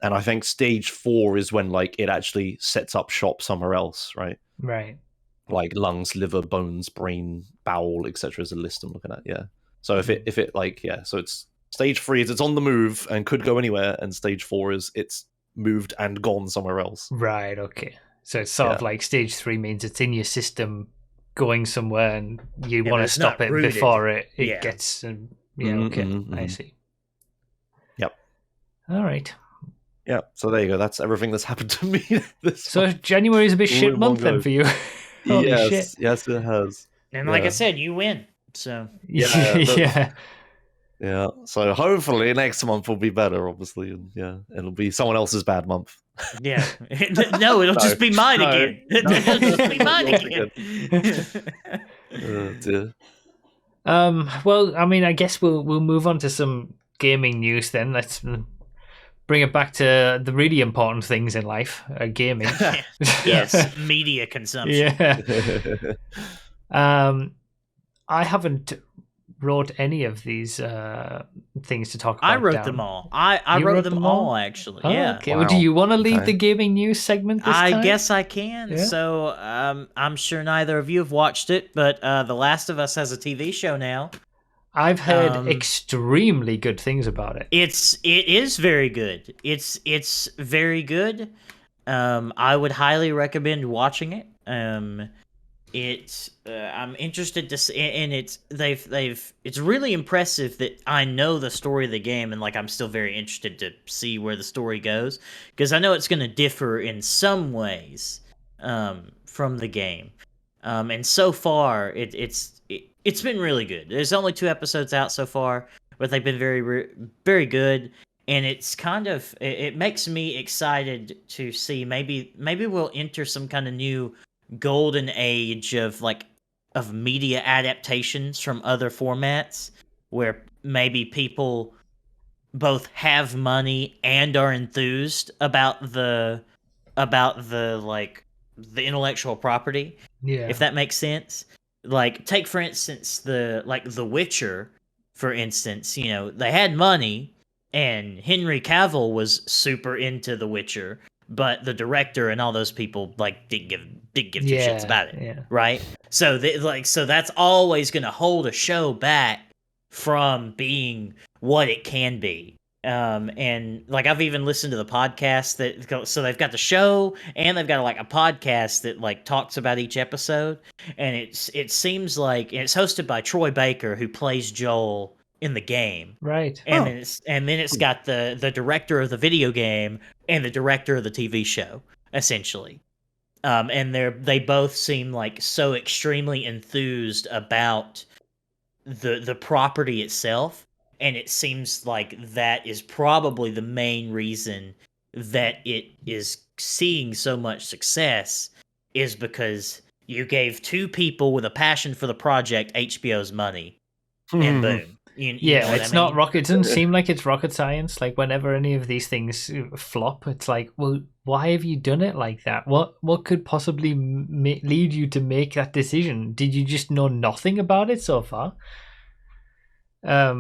And I think stage 4 is when like it actually sets up shop somewhere else, right? Right. Like lungs, liver, bones, brain, bowel, etc. is a list I'm looking at. Yeah. So if it like so it's stage 3 is it's on the move and could go anywhere, and stage 4 is it's moved and gone somewhere else. Right. Okay. So it's sort of like stage 3 means it's in your system, going somewhere, and you want to stop it before it gets. Okay. I see. Yep. All right. Yeah, so there you go. That's everything that's happened to me. So January is a bit shit month then for you. Holy shit. Yes, it has. And like I said, you win. So yeah. Yeah. So hopefully next month will be better, obviously, and yeah, it'll be someone else's bad month. Yeah. No, it'll just be mine No. again. It'll just be mine Yours again. Dear. Well, I mean, I guess we'll move on to some gaming news then. Let's bring it back to the really important things in life, gaming. Yes, media consumption. Yeah. I haven't wrote any of these things to talk about. I wrote down. them all. I You wrote them all actually. Oh, yeah. okay. Well, do you want to lead Okay. the gaming news segment this time? I guess I can. Yeah. So I'm sure neither of you have watched it, but The Last of Us has a TV show now. I've heard extremely good things about it. It is very good. It's very good. I would highly recommend watching it. I'm interested to see, and it's really impressive that I know the story of the game, and like I'm still very interested to see where the story goes, because I know it's going to differ in some ways from the game. And so far it's been really good. There's only 2 episodes out so far, but they've been very good. And it's kind of it makes me excited to see maybe we'll enter some kind of new golden age of media adaptations from other formats, where maybe people both have money and are enthused about the intellectual property. Yeah. If that makes sense. Like, take for instance The Witcher, for instance. You know, they had money, and Henry Cavill was super into The Witcher, but the director and all those people didn't give two shits about it, right? So so that's always going to hold a show back from being what it can be. And I've even listened to the podcast so they've got the show and they've got a podcast that talks about each episode, and it seems like it's hosted by Troy Baker, who plays Joel in the game, right? And then it's got the director of the video game and the director of the TV show, essentially. And they both seem so extremely enthused about the property itself, and it seems like that is probably the main reason that it is seeing so much success, is because you gave 2 people with a passion for the project HBO's money, and boom. You know it's not rocket. It doesn't seem like it's rocket science. Like, whenever any of these things flop, it's like, well, why have you done it like that? What could possibly lead you to make that decision? Did you just know nothing about it so far? I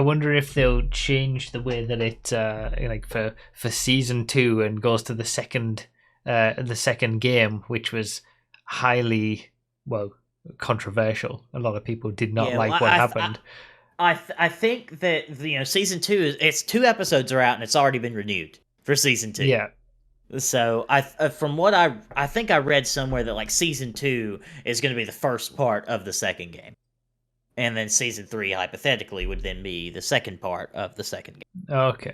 wonder if they'll change the way that it for season 2 and goes to the second game, which was highly controversial. A lot of people did not like what happened. I think that season 2 it's 2 episodes are out and it's already been renewed for season 2. Yeah. So from what I think I read somewhere that season 2 is going to be the first part of the second game, and then season 3 hypothetically would then be the second part of the second game. Okay.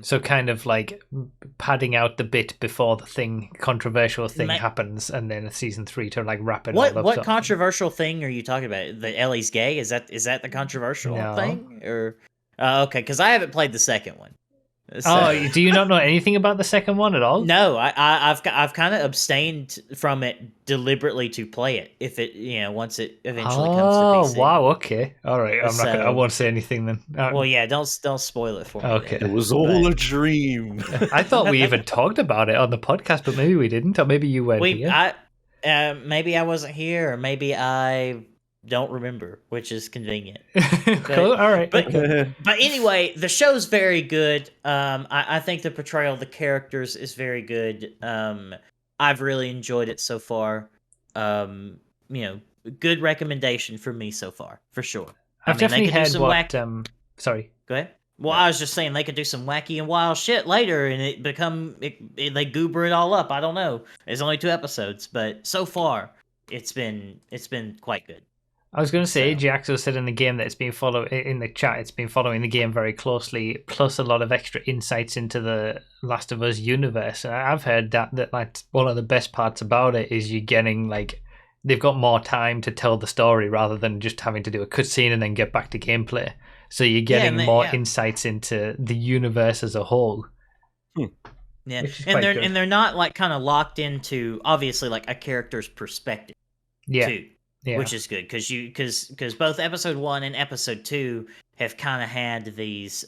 So kind of padding out the bit before the controversial thing happens, and then season 3 to wrap it all up. What controversial thing are you talking about? The Ellie's gay? Is that the controversial thing? Or okay, because I haven't played the second one. So, do you not know anything about the second one at all? No, I've kind of abstained from it deliberately to play it if it once it eventually comes to PC. Oh wow, okay, all right. I won't say anything then. Well, yeah, don't spoil it for me. Okay, it was all a dream. I thought we even talked about it on the podcast, but maybe we didn't, or maybe you weren't here. Maybe I wasn't here, or maybe I don't remember, which is convenient. Cool. All right. But anyway, the show's very good. I think the portrayal of the characters is very good. I've really enjoyed it so far. Good recommendation for me so far, for sure. I've definitely heard what. Sorry. Go ahead. Well, I was just saying they could do some wacky and wild shit later, and they goober it all up. I don't know. There's only 2 episodes, but so far it's been quite good. I was going to say, Jaxo said in the game that in the chat, it's been following the game very closely, plus a lot of extra insights into the Last of Us universe. I've heard that one of the best parts about it is you're getting they've got more time to tell the story rather than just having to do a cutscene and then get back to gameplay. So you're getting more insights into the universe as a whole. Yeah, Which is quite good. and they're not like kind of locked into obviously like a character's perspective. Too, which is good because both episode 1 and episode 2 have kind of had these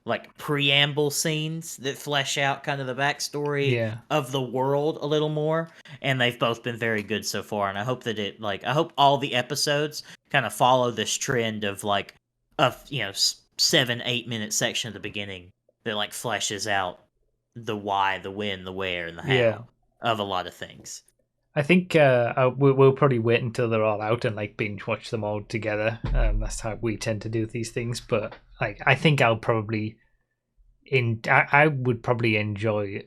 like preamble scenes that flesh out kind of the backstory of the world a little more, and they've both been very good so far. And I hope that I hope all the episodes kind of follow this trend of like 7-8 minute section at the beginning that like fleshes out the why, the when, the where, and the how of a lot of things. I think we'll probably wait until they're all out and like binge watch them all together. That's how we tend to do these things. But like, I think I would probably enjoy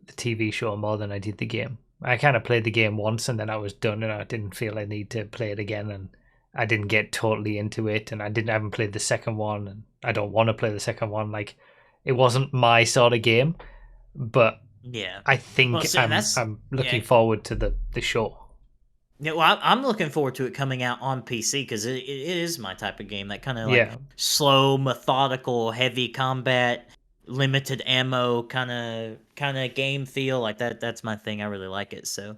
the TV show more than I did the game. I kind of played the game once and then I was done, and I didn't feel I need to play it again, and I didn't get totally into it, and I haven't played the second one, and I don't want to play the second one. Like, it wasn't my sort of game, but. Yeah, I think I'm looking forward to the show. Yeah, well, I'm looking forward to it coming out on PC because it is my type of game. That kind of like slow, methodical, heavy combat, limited ammo kind of game feel like that. That's my thing. I really like it. So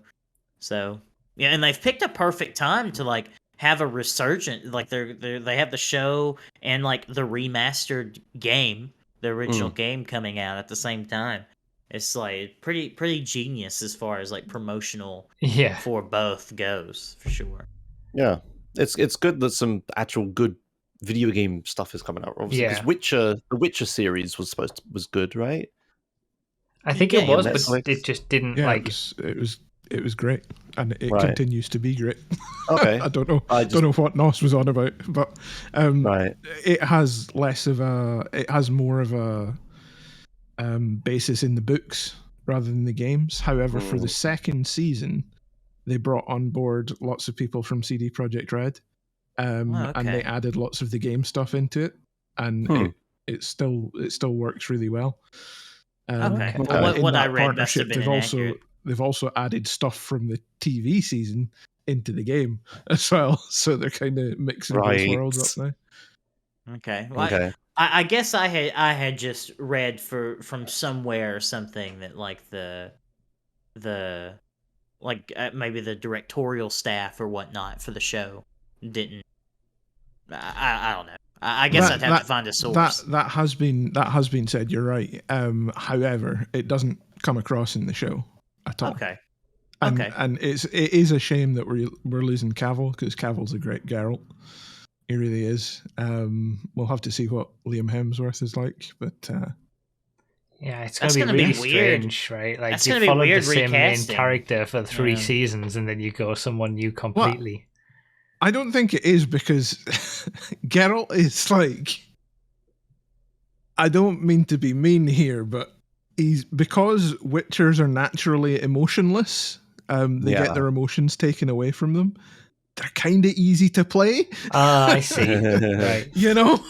yeah, and they've picked a perfect time to like have a resurgence. Like they have the show and like the remastered game, the original game coming out at the same time. It's like pretty genius as far as like promotional for both goes, for sure. Yeah, it's good that some actual good video game stuff is coming out. Obviously, because the Witcher series was good, right? I think it was, but it just didn't It was great, and it continues to be great. Okay, I don't know. Don't know what Nos was on about, but it has more of a basis in the books rather than the games. However, for the second season, they brought on board lots of people from CD Projekt Red, and they added lots of the game stuff into it, and it still works really well. What I read must have been inaccurate. They've also added stuff from the TV season into the game as well, so they're kind of mixing both worlds up now. Okay. Well, I guess I had just read from somewhere or something that like the maybe the directorial staff or whatnot for the show didn't. I don't know. I guess I'd have to find a source. That has been said. You're right. However, it doesn't come across in the show at all. Okay. And it is a shame that we're losing Cavill, because Cavill's a great Geralt. He really is. We'll have to see what Liam Hemsworth is like, but it's going to be really strange, right? Like, you followed the same main character for 3 seasons, and then you go someone new completely. Well, I don't think it is, because Geralt is like, I don't mean to be mean here, but because Witchers are naturally emotionless. They get their emotions taken away from them. They're kind of easy to play. I see. Right. You know?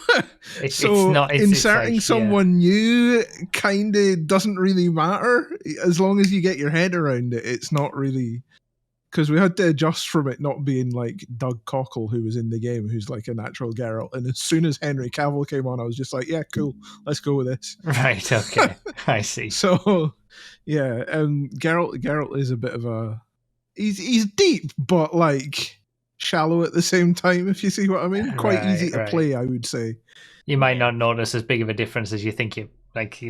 Inserting someone new kind of doesn't really matter. As long as you get your head around it, it's not really... Because we had to adjust from it not being like Doug Cockle, who was in the game, who's like a natural Geralt. And as soon as Henry Cavill came on, I was just like, yeah, cool. Let's go with this. Right, okay. I see. So, yeah, Geralt is a bit of a... He's deep, but like... shallow at the same time, if you see what I mean. Quite easy to play, I would say. You might not notice as big of a difference as you think you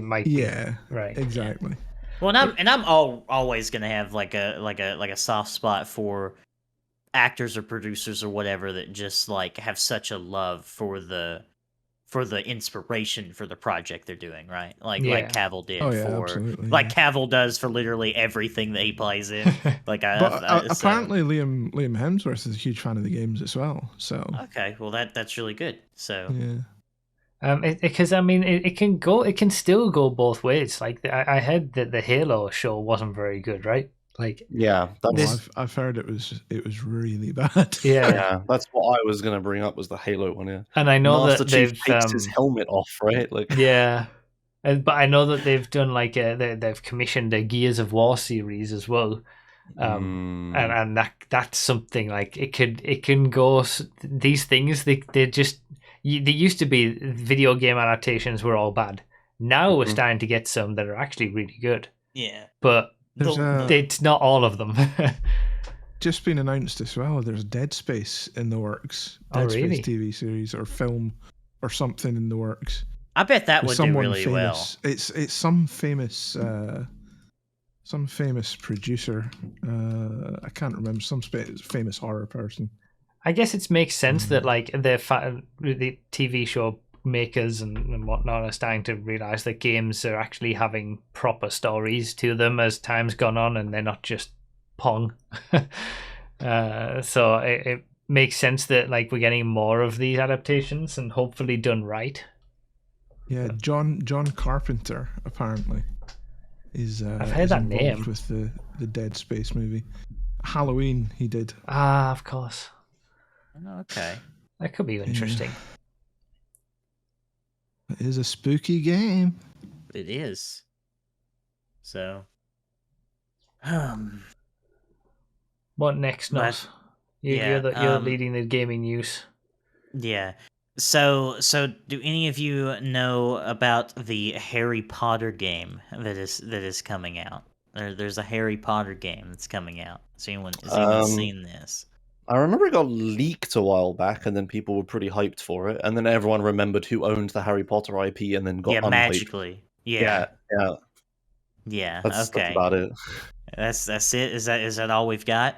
might be. Yeah, right, exactly. Well, I'm always gonna have like a soft spot for actors or producers or whatever that just like have such a love for the inspiration for the project they're doing, right? Like Cavill did like Cavill does for literally everything that he plays in. Like, apparently Liam Hemsworth is a huge fan of the games as well. So okay, well that's really good. So because I mean it can still go both ways. Like I heard that the Halo show wasn't very good, right? Like I've heard it was really bad. Yeah, that's what I was gonna bring up, was the Halo one. Yeah, and I know Master that Chief they've takes his helmet off, right? Like but I know that they've done like they've commissioned a Gears of War series as well, And that's something like it can go. These things they just they used to be video game adaptations were all bad. Now we're starting to get some that are actually really good. Yeah, but it's not all of them. Just been announced as well. There's Dead Space in the works. Dead Space TV series or film or something in the works. I bet that would do really famous. well. It's some famous producer. I can't remember, some famous horror person. I guess it makes sense that like the TV show makers and whatnot are starting to realize that games are actually having proper stories to them as time's gone on, and they're not just Pong. So it makes sense that like we're getting more of these adaptations and hopefully done right. Yeah, John Carpenter apparently is. I've heard that name with the Dead Space movie. Halloween he did. Ah, of course. Okay, that could be interesting. It is a spooky game. It is. So, what next, Nos? You're leading the gaming news. Yeah. So do any of you know about the Harry Potter game that is coming out? There's a Harry Potter game that's coming out. Has anyone seen this? I remember it got leaked a while back, and then people were pretty hyped for it, and then everyone remembered who owned the Harry Potter IP, and then got unhyped. Magically. Yeah. That's okay. about it. That's it. Is that all we've got?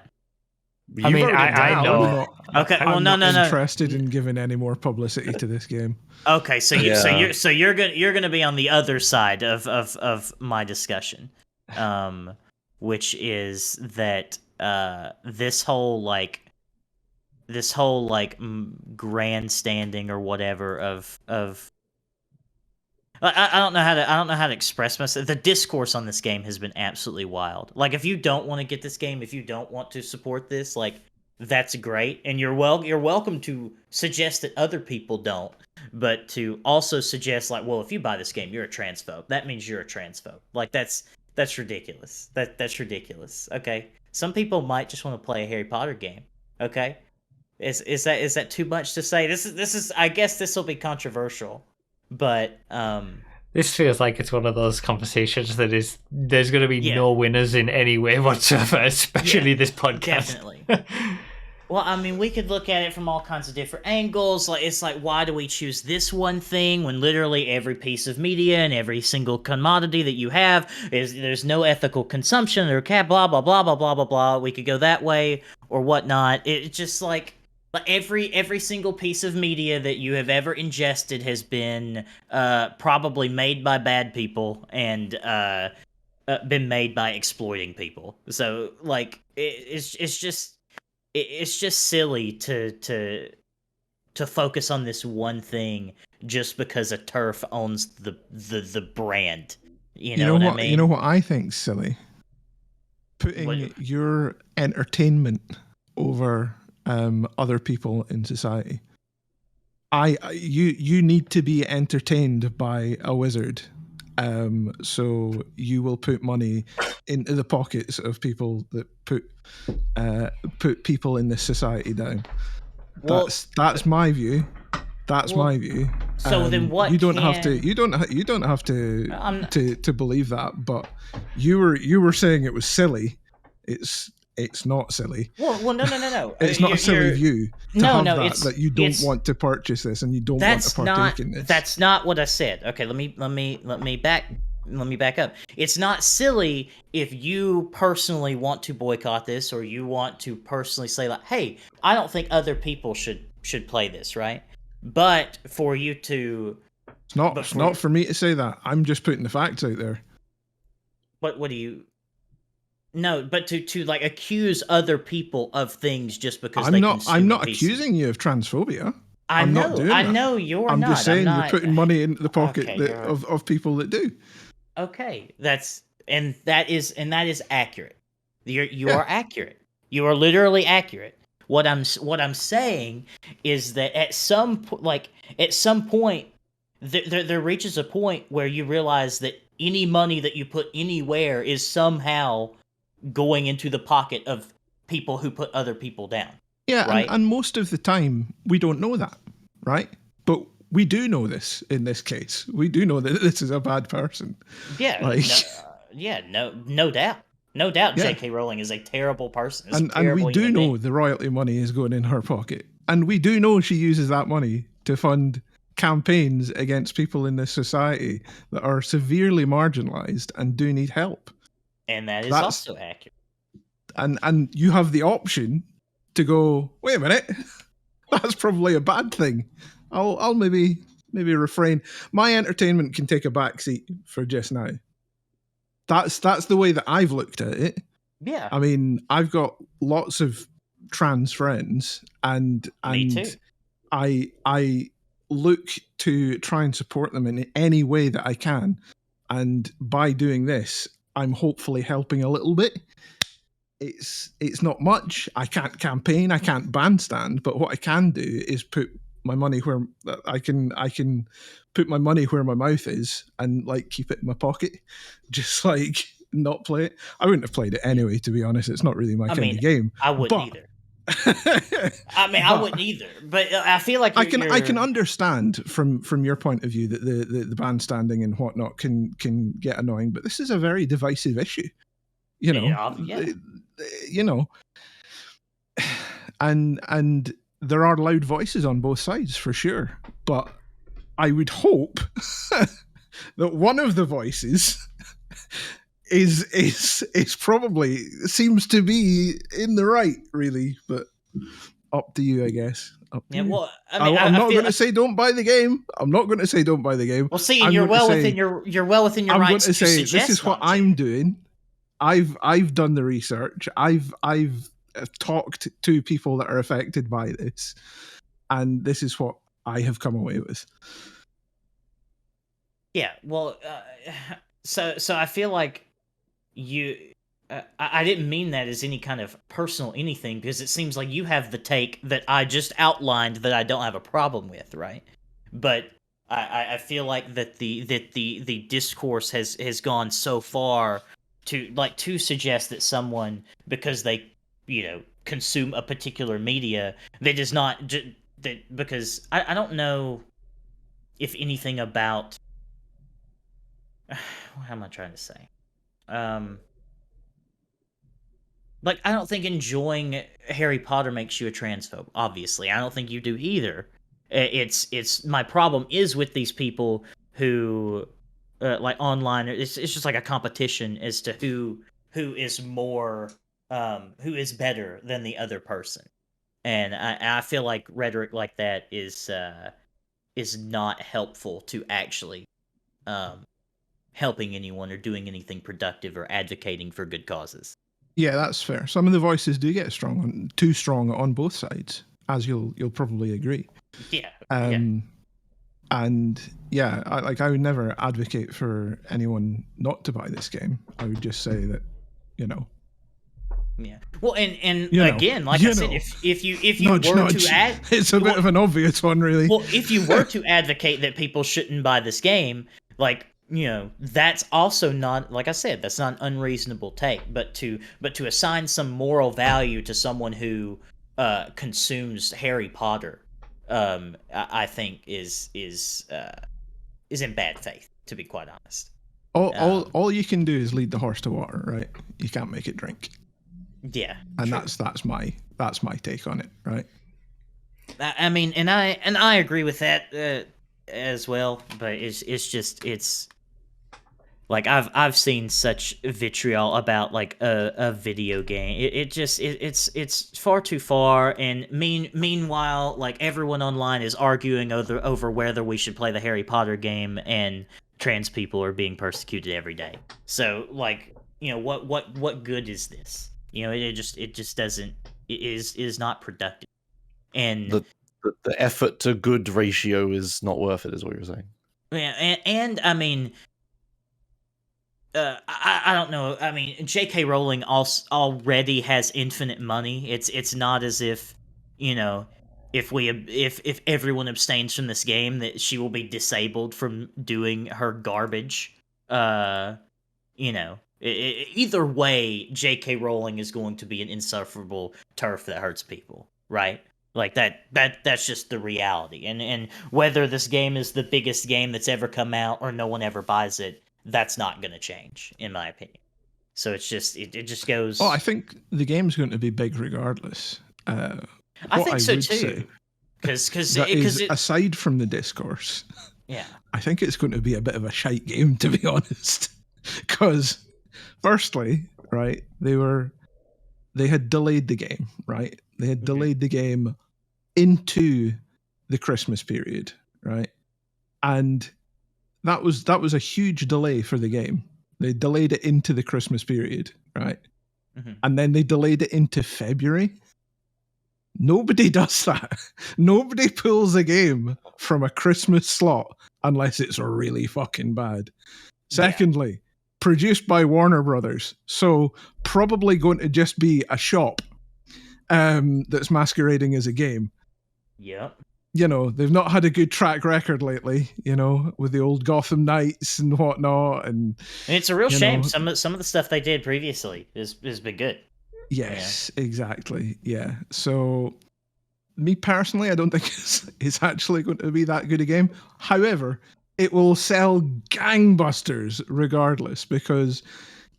I mean, I know. Okay. Well, I'm no. Interested in giving any more publicity to this game. Okay. So you're gonna be on the other side of my discussion, which is that this whole grandstanding or whatever of I don't know how to express myself. The discourse on this game has been absolutely wild. Like, if you don't want to get this game, if you don't want to support this, like, that's great, and you're welcome to suggest that other people don't, but to also suggest like, well, if you buy this game, you're a transphobe. That means you're a transphobe. Like, that's ridiculous. That's ridiculous. Okay, some people might just want to play a Harry Potter game. Okay, is that too much to say? This is I guess this will be controversial. But this feels like it's one of those conversations that there's going to be no winners in any way whatsoever, especially this podcast. Definitely. Well, I mean, we could look at it from all kinds of different angles. Like, it's like, why do we choose this one thing when literally every piece of media and every single commodity that you have there's no ethical consumption or blah blah blah blah blah blah blah. We could go that way or whatnot. It's just like. Every single piece of media that you have ever ingested has been probably made by bad people and been made by exploiting people. So like it's just silly to focus on this one thing just because a turf owns the brand. You know what I mean? You know what I think's silly? Putting your entertainment over other people in society. You need to be entertained by a wizard, so you will put money into the pockets of people that put people in this society down. Well, that's my view. That's my view. So then, what you don't have to believe that. But you were saying it was silly. It's not silly. Well, no. It's not a silly view to have that you don't want to purchase this and you don't want to partake in this. That's not what I said. Okay, let me back up. It's not silly if you personally want to boycott this or you want to personally say like, "Hey, I don't think other people should play this," right? But for you to It's not for me to say that. I'm just putting the facts out there. But what do you No, but to like accuse other people of things just because I'm not accusing you of transphobia. I know you're not. I'm just saying you're putting money into the pocket of people that do. Okay, that is accurate. You are accurate. You are literally accurate. What I'm saying is that at some point there reaches a point where you realize that any money that you put anywhere is somehow going into the pocket of people who put other people down. Yeah, right? and most of the time we don't know that, right? But we do know this in this case. We do know that this is a bad person. Yeah, like, no doubt. No doubt Yeah. J.K. Rowling is a terrible person. Is a and terrible we do human know being. the royalty money is going in her pocket. And we do know she uses that money to fund campaigns against people in this society that are severely marginalized and do need help. And that is also accurate. And you have the option to go, wait a minute, that's probably a bad thing. I'll maybe refrain. My entertainment can take a backseat for just now. That's the way that I've looked at it. Yeah. I mean, I've got lots of trans friends, and Me too. I look to try and support them in any way that I can. And by doing this, I'm hopefully helping a little bit. It's not much. I can't campaign, I can't bandstand, but what I can do is put my money where I can put my money where my mouth is and like keep it in my pocket. Just like not play it. I wouldn't have played it anyway, to be honest. It's not really my kind of game. I wouldn't either. I wouldn't either. But I feel like I can understand from your point of view that the bandstanding and whatnot can get annoying, but this is a very divisive issue. You know, you know, and there are loud voices on both sides for sure. But I would hope that one of the voices is probably seems to be in the right, really. But up to you, I guess. Yeah, well, I'm not going to say don't buy the game. I'm not going to say don't buy the game. Well, see, and you're well within your I'm rights going to say suggest this is what I'm doing. I've done the research. I've talked to people that are affected by this, and this is what I have come away with. Yeah, well, so I feel like you. I didn't mean that as any kind of personal anything, because it seems like you have the take that I just outlined that I don't have a problem with, right? But I feel like that the discourse has gone so far to suggest that someone, because they consume a particular media, that does not that because I don't know if anything about what am I trying to say? Like, I don't think enjoying Harry Potter makes you a transphobe. Obviously, I don't think you do either. It's my problem is with these people who like online. It's just like a competition as to who is more who is better than the other person, and I feel like rhetoric like that is not helpful to actually helping anyone or doing anything productive or advocating for good causes. Yeah, that's fair. Some of the voices do get too strong on both sides, as you'll probably agree. Yeah. And yeah, I would never advocate for anyone not to buy this game. I would just say that, Yeah. Well, and again, like I said, if you nudge, were nudge. to add, it's a bit of an obvious one, really. Well, if you were to advocate that people shouldn't buy this game, like, that's also not, like I said, that's not an unreasonable take. But to assign some moral value to someone who consumes Harry Potter, I think is in bad faith, to be quite honest. All you can do is lead the horse to water, right? You can't make it drink. Yeah, and true. that's my take on it, right? I mean, and I agree with that as well, but it's like I've seen such vitriol about like a video game. It's far too far, and meanwhile, like everyone online is arguing over whether we should play the Harry Potter game, and trans people are being persecuted every day. So like, what good is this? It just doesn't. It is not productive. And the effort to good ratio is not worth it, is what you're saying. Yeah, and I mean, I don't know. I mean, J.K. Rowling already has infinite money. It's not as if, if everyone abstains from this game, that she will be disabled from doing her garbage. either way, J.K. Rowling is going to be an insufferable turf that hurts people, right? Like that's just the reality. And whether this game is the biggest game that's ever come out or no one ever buys it, that's not going to change, in my opinion. So it's just it just goes. Oh, I think the game's going to be big regardless. I think so too. Because aside from the discourse, yeah, I think it's going to be a bit of a shite game, to be honest. Because firstly, right, they had delayed the game, right? They had delayed the game into the Christmas period, right? And that was a huge delay for the game. They delayed it into the Christmas period, right? And then they delayed it into February. Nobody does that. Nobody pulls a game from a Christmas slot unless it's really fucking bad. Secondly, produced by Warner Brothers, so probably going to just be a shop that's masquerading as a game. Yep. You know, they've not had a good track record lately, you know, with the old Gotham Knights and whatnot. And it's a real shame. Some of the stuff they did previously has been good. Yes, exactly. Yeah. So, me personally, I don't think it's actually going to be that good a game. However, it will sell gangbusters regardless, because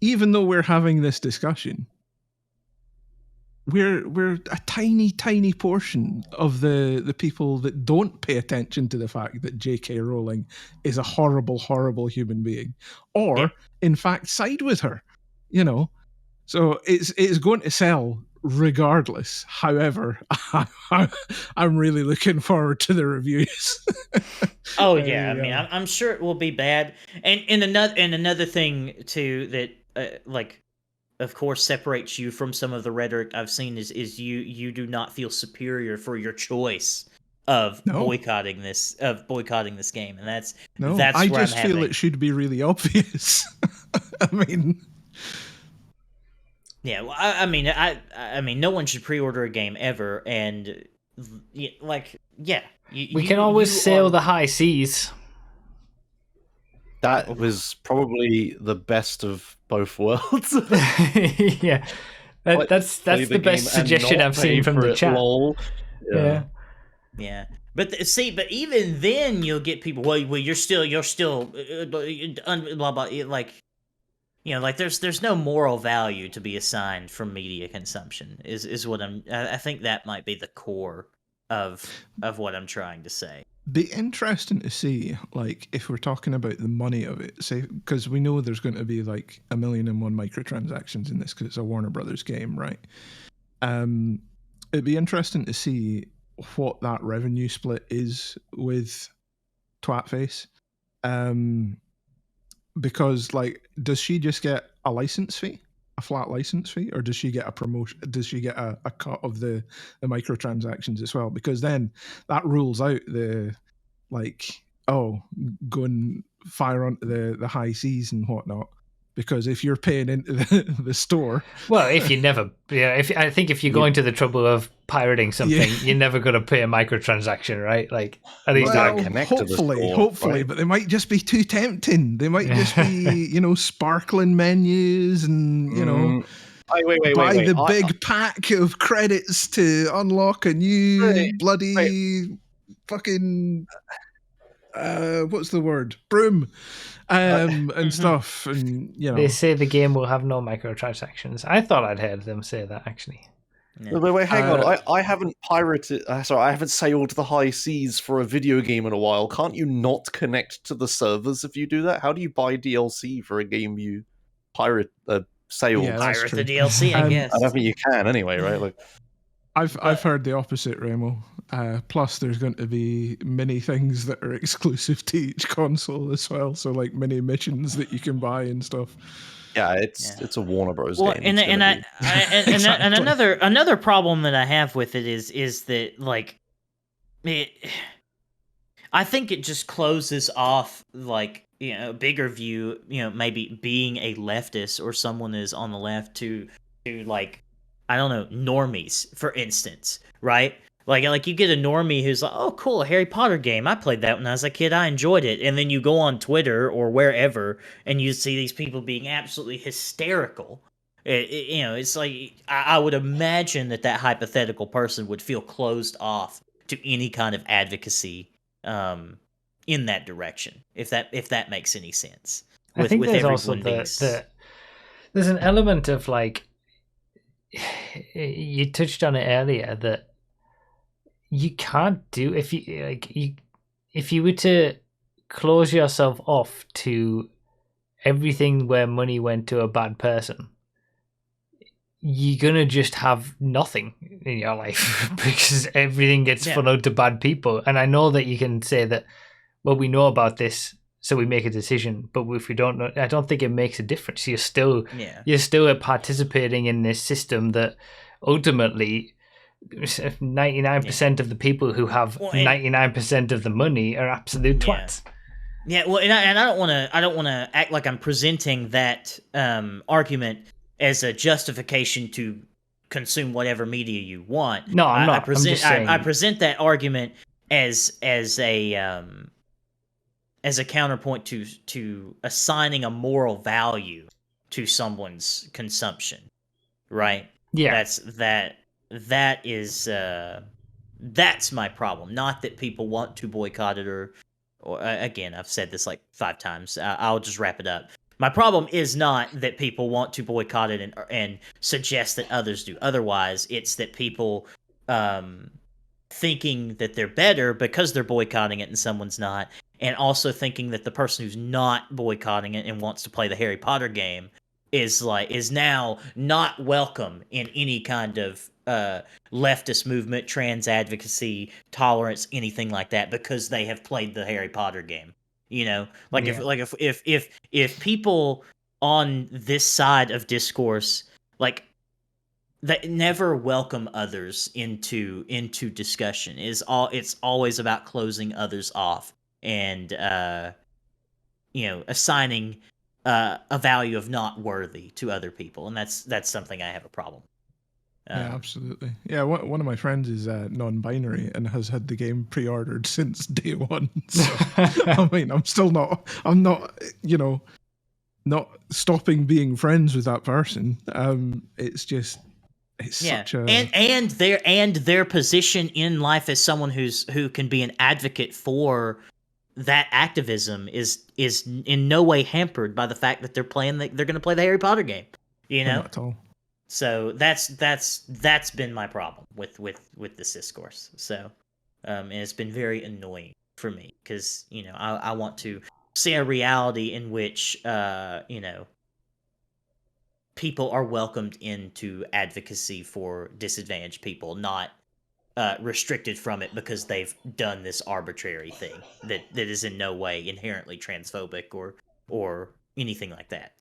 even though we're having this discussion, we're a tiny portion of the people that don't pay attention to the fact that J.K. Rowling is a horrible human being, or in fact side with her, you know. So it's going to sell regardless. However, I'm really looking forward to the reviews. Oh yeah, I mean, I'm sure it will be bad. And another thing too that of course separates you from some of the rhetoric I've seen is you do not feel superior for your choice of boycotting this game, and that's I just feel it should be really obvious. I mean. Yeah, well, I mean, no one should pre-order a game ever, and we can always sail the high seas. That was probably the best of both worlds. Yeah, that's the best suggestion I've seen from the chat. Yeah. But but even then, you'll get people. Well, you're still blah blah. Like. You know, like there's no moral value to be assigned from media consumption. Is what I think that might be the core of what I'm trying to say. Be interesting to see, like, if we're talking about the money of it, say, because we know there's going to be like 1,000,001 microtransactions in this because it's a Warner Brothers game, right? It'd be interesting to see what that revenue split is with Twatface. Because, like, does she just get a license fee, a flat license fee, or does she get a promotion? Does she get a cut of the microtransactions as well? Because then that rules out the, like, go and fire onto the high seas and whatnot. Because if you're paying into the store, well, if you never, I think if you're going to the trouble of pirating something, you're never going to pay a microtransaction, right? Like, at least hopefully, right? But they might just be too tempting. They might just be, sparkling menus and buy the big pack of credits to unlock a new fucking what's the word? Broom. And stuff, and they say the game will have no microtransactions. I thought I'd heard them say that actually. Yeah. Wait, hang on. I haven't pirated. I haven't sailed the high seas for a video game in a while. Can't you not connect to the servers if you do that? How do you buy DLC for a game you sailed? Yeah, pirate the DLC, I guess. I don't think you can anyway, right? Like, I've heard the opposite, Remo. Plus, there's going to be many things that are exclusive to each console as well. So, like mini missions that you can buy and stuff. Yeah, it's a Warner Bros. Game. And another problem that I have with it is that like I think it just closes off like bigger view, maybe being a leftist or someone is on the left to like, I don't know, normies, for instance, right? Like you get a normie who's like, oh, cool, a Harry Potter game. I played that when I was a kid. I enjoyed it. And then you go on Twitter or wherever, and you see these people being absolutely hysterical. It's like I would imagine that hypothetical person would feel closed off to any kind of advocacy in that direction, if that makes any sense. I think there's also there's an element of like, you touched on it earlier, that you can't do if you were to close yourself off to everything where money went to a bad person, you're gonna just have nothing in your life because everything gets funneled to bad people. And I know that you can say that, well, we know about this, so we make a decision, but if we don't know, I don't think it makes a difference. You're still participating in this system that ultimately 99% of the people who have 99% of the money are absolute twats. Yeah, well, and I don't want to act like I'm presenting that argument as a justification to consume whatever media you want. No, I'm not. I present that argument as a counterpoint to assigning a moral value to someone's consumption, right? Yeah, that's my problem. Not that people want to boycott it or again, I've said this like 5 times. I'll just wrap it up. My problem is not that people want to boycott it and suggest that others do otherwise. It's that people thinking that they're better because they're boycotting it and someone's not, and also thinking that the person who's not boycotting it and wants to play the Harry Potter game is now not welcome in any kind of leftist movement, trans advocacy, tolerance, anything like that, because they have played the Harry Potter game. If people on this side of discourse that never welcome others into discussion, it's always about closing others off and assigning a value of not worthy to other people, and that's something I have a problem. Yeah, absolutely. Yeah, one of my friends is non-binary and has had the game pre-ordered since day one. So, I mean, I'm not, not stopping being friends with that person. It's such a and their position in life as someone who can be an advocate for that activism is in no way hampered by the fact that they're going to play the Harry Potter game. Not at all. So that's been my problem with this discourse. So, and it's been very annoying for me because I want to see a reality in which people are welcomed into advocacy for disadvantaged people, not restricted from it because they've done this arbitrary thing that is in no way inherently transphobic or anything like that.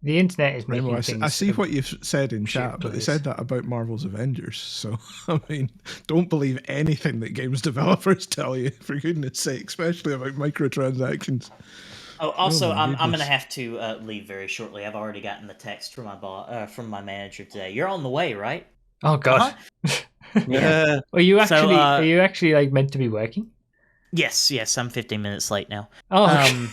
The internet is making things. I see what you've said in chat, but they said that about Marvel's Avengers. So, I mean, don't believe anything that games developers tell you, for goodness sake, especially about microtransactions. Oh, also, I'm going to have to leave very shortly. I've already gotten the text from my manager today. You're on the way, right? Oh God. Uh-huh. Yeah. Are you actually like meant to be working? Yes, I'm 15 minutes late now. Oh.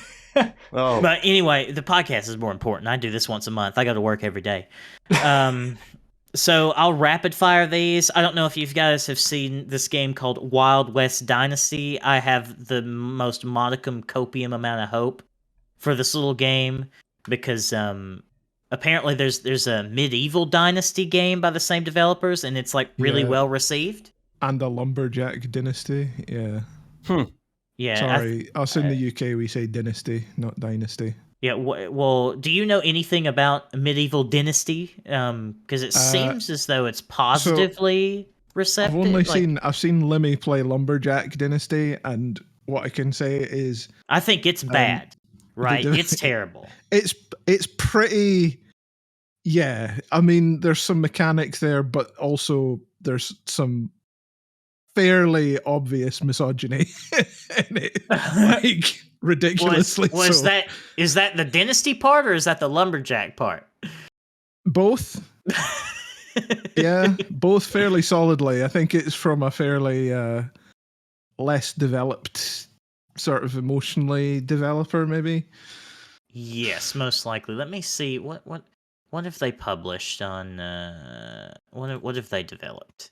Oh. But anyway, the podcast is more important. I do this once a month. I go to work every day. So I'll rapid fire these. I don't know if you guys have seen this game called Wild West Dynasty. I have the most modicum copium amount of hope for this little game because apparently there's a medieval dynasty game by the same developers and it's like really well received. And a lumberjack dynasty, yeah. Yeah. Sorry, us in the UK we say dynasty, not dynasty. Yeah, well, do you know anything about medieval dynasty? Because it seems as though it's positively receptive. I've seen Limmy play lumberjack dynasty, and what I can say is I think it's bad. Right? It's terrible. It's pretty. Yeah, I mean, there's some mechanics there, but also there's some fairly obvious misogyny in it, like ridiculously. Is that the dynasty part or is that the lumberjack part? Both. Yeah, both fairly solidly. I think it's from a fairly less developed sort of emotionally developer, maybe. Yes, most likely. Let me see. What if they published on what if they developed?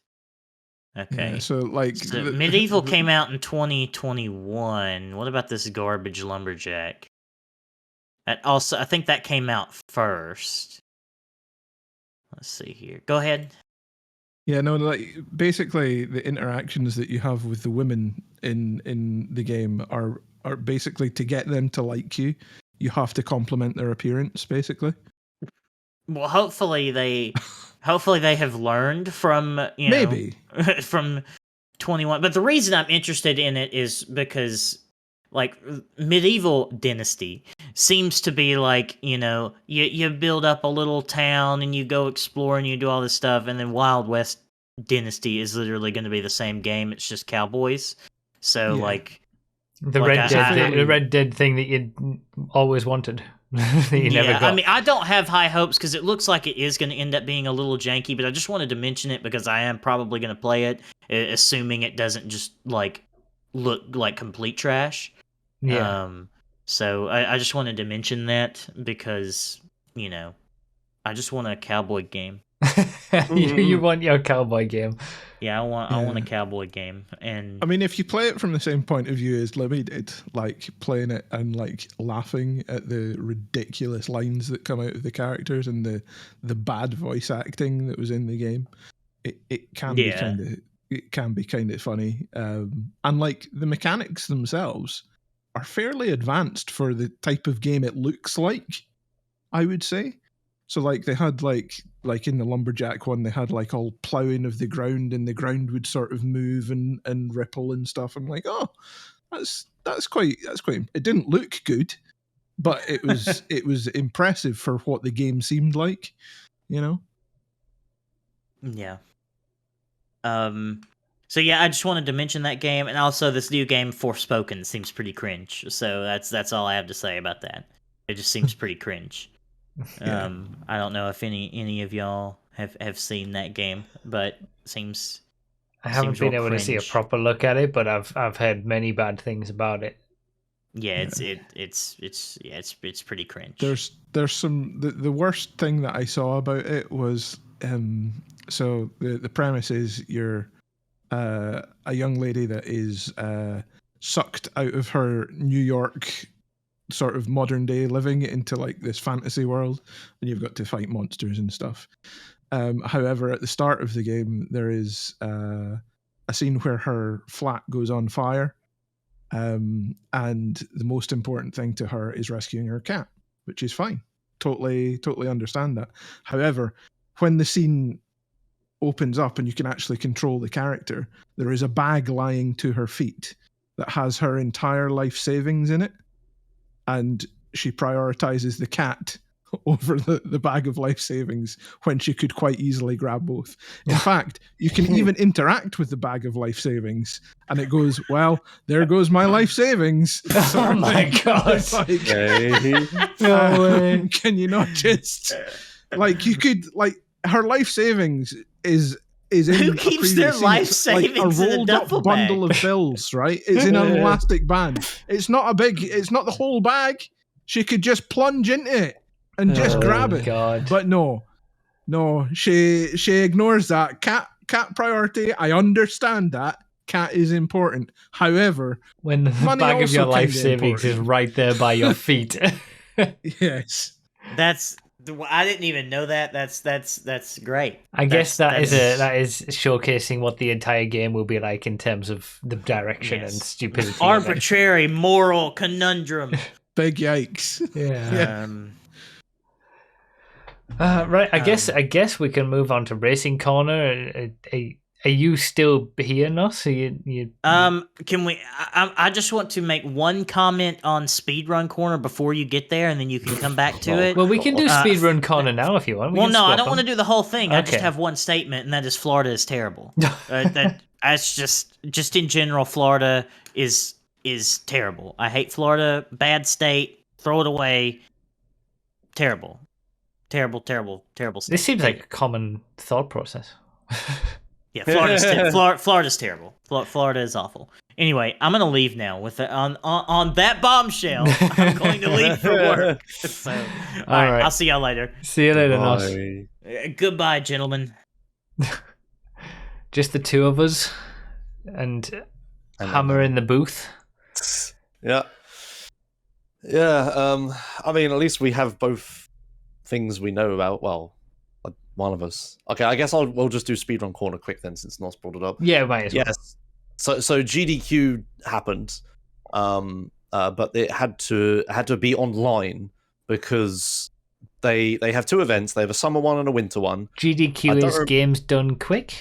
Yeah, Okay. so like So Medieval came out in 2021. What about this garbage lumberjack? That also, I think that came out first. Let's see here. Go ahead. Yeah, no, like basically the interactions that you have with the women in the game are basically to get them to like you. You have to compliment their appearance, basically. Well, hopefully they have learned from, Maybe. from 21. But the reason I'm interested in it is because like Medieval Dynasty seems to be like, you build up a little town and you go explore and you do all this stuff, and then Wild West Dynasty is literally going to be the same game. It's just cowboys. So Yeah. like The like, Red Dead thing that you always wanted. That you never got. I mean, I don't have high hopes because it looks like it is going to end up being a little janky, but I just wanted to mention it because I am probably going to play it, assuming it doesn't just like look like complete trash. Yeah. So I just wanted to mention that because, I just want a cowboy game. You want your cowboy game. Yeah, I want a cowboy game. And I mean, if you play it from the same point of view as Libby did, like playing it and like laughing at the ridiculous lines that come out of the characters and the bad voice acting that was in the game, it can be kind of funny. And like the mechanics themselves are fairly advanced for the type of game it looks like, I would say. So like they had like in the lumberjack one, they had like all plowing of the ground, and the ground would sort of move and ripple and stuff. I'm like, oh, that's quite. It didn't look good, but it was impressive for what the game seemed like, Yeah. So yeah, I just wanted to mention that game, and also this new game, Forspoken, seems pretty cringe. So that's all I have to say about that. It just seems pretty cringe. Yeah. I don't know if any of y'all have seen that game, but seems. I haven't been able to see a cringe. proper look at it, but I've heard many bad things about it. Yeah, it's pretty cringe. There's some the worst thing that I saw about it was so the premise is you're a young lady that is sucked out of her New York sort of modern day living into like this fantasy world, and you've got to fight monsters and stuff. However, at the start of the game, there is a scene where her flat goes on fire, and the most important thing to her is rescuing her cat, which is fine. Totally understand that. However, when the scene opens up and you can actually control the character, there is a bag lying to her feet that has her entire life savings in it, and she prioritizes the cat over the bag of life savings when she could quite easily grab both. In fact, you can even interact with the bag of life savings, and it goes, well, there goes my life savings. Oh my god. Like, no way. Can you not just like you could like her life savings is in who keeps their life savings like a in a rolled up duffel bundle bag? of bills, right? It's in an elastic band. It's not the whole bag. She could just plunge into it and just grab it. God. But no, she ignores that. Cat priority. I understand that. Cat is important. However, when the bag of your life savings is right there by your feet. Yes. I didn't even know that. That's great. I guess that is showcasing what the entire game will be like in terms of the direction and stupidity. Arbitrary moral conundrum. Big yikes. Yeah. Right. I guess we can move on to Racing Corner. Are you still here, Nos? Can we? I just want to make one comment on Speedrun Corner before you get there, and then you can come back to it. Well, we can do Speedrun Corner now if you want. I don't want to do the whole thing. Okay. I just have one statement, and that is Florida is terrible. That's just in general, Florida is terrible. I hate Florida. Bad state. Throw it away. Terrible. terrible stuff. This seems like a common thought process. Yeah, Florida's terrible. Florida is awful. Anyway, I'm gonna leave now. With on that bombshell, I'm going to leave for work. So, all right, I'll see y'all later. See you later, Nos. Goodbye, gentlemen. Just the two of us, and Hammer in the booth. Yeah. I mean, at least we have both things we know about. Well, one of us. Okay, I guess we'll just do Speedrun Corner quick then, since Nos brought it up. Yeah, might as well. Yes. So GDQ happened, but it had to be online because they have two events. They have a summer one and a winter one. GDQ is Games Done Quick.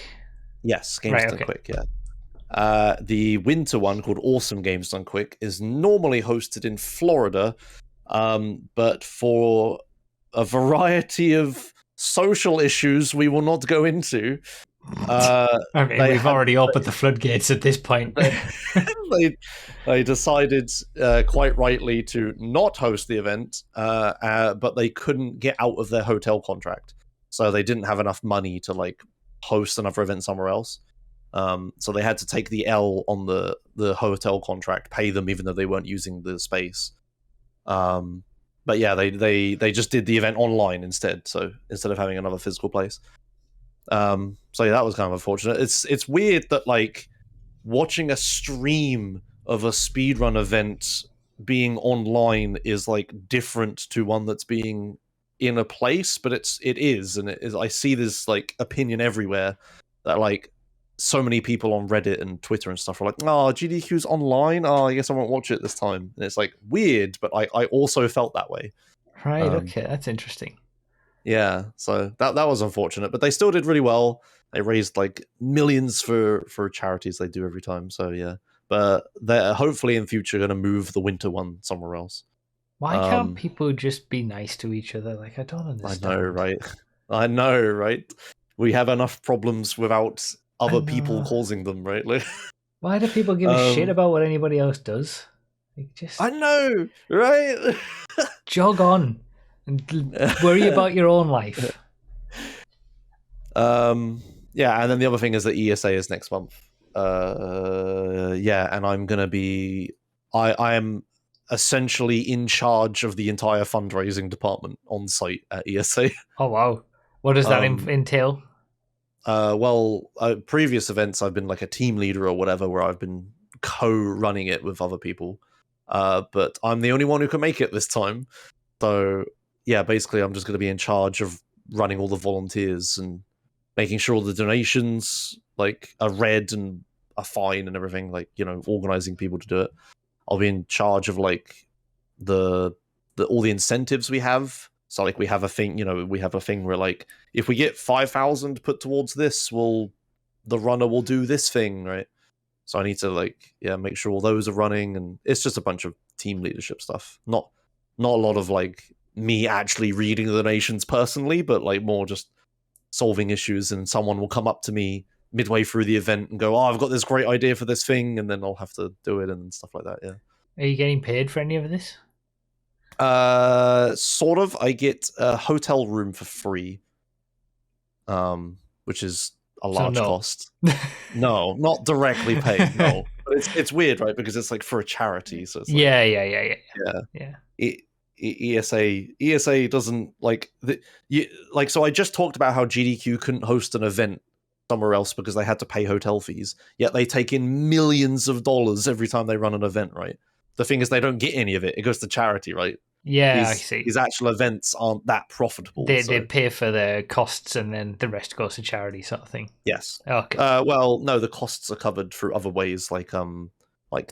Yes, Games Done Quick. Yeah. The winter one, called Awesome Games Done Quick, is normally hosted in Florida, but for a variety of social issues we will not go into. I mean, we've already opened the floodgates at this point. They decided quite rightly to not host the event, but they couldn't get out of their hotel contract, so they didn't have enough money to like host another event somewhere else. So they had to take the L on the hotel contract, pay them even though they weren't using the space. But yeah, they just did the event online instead. So instead of having another physical place. So yeah, that was kind of unfortunate. It's weird that like watching a stream of a speedrun event being online is like different to one that's being in a place, but it is, and it is. I see this like opinion everywhere that like so many people on Reddit and Twitter and stuff are like, "Oh, GDQ's online. Oh, I guess I won't watch it this time." And it's like weird, but I also felt that way. Right. Okay, that's interesting. Yeah, so that was unfortunate, but they still did really well. They raised like millions for charities they do every time. So yeah, but they're hopefully in future going to move the winter one somewhere else. Why can't people just be nice to each other? Like, I don't understand. I know, right? We have enough problems without other people causing them, right? Like, why do people give a shit about what anybody else does? Like, just I know, right? jog on and worry about your own life. Yeah, and then the other thing is that ESA is next month. Yeah, and I'm gonna be. I am essentially in charge of the entire fundraising department on site at ESA. Oh wow! What does that entail? Well, previous events I've been like a team leader or whatever, where I've been co-running it with other people. But I'm the only one who can make it this time. So yeah, basically I'm just going to be in charge of running all the volunteers and making sure the donations like are read and are fine and everything, like, you know, organizing people to do it. I'll be in charge of like the all the incentives we have. So like we have a thing, you know, we have a thing where like if we get 5,000 put towards this, the runner will do this thing, right? So I need to like make sure all those are running, and it's just a bunch of team leadership stuff. Not a lot of like me actually reading the donations personally, but like more just solving issues, and someone will come up to me midway through the event and go, "Oh, I've got this great idea for this thing," and then I'll have to do it and stuff like that. Yeah. Are you getting paid for any of this? Sort of. I get a hotel room for free, which is a large cost. No, not directly paid. No, but it's weird, right? Because it's like for a charity, so it's like, yeah. ESA doesn't like so I just talked about how GDQ couldn't host an event somewhere else because they had to pay hotel fees, yet they take in millions of dollars every time they run an event, right? The thing is, they don't get any of it. It goes to charity, right? Yeah, I see. These actual events aren't that profitable. They pay for the costs and then the rest goes to charity, sort of thing. Yes. Okay. Well, no, the costs are covered through other ways, like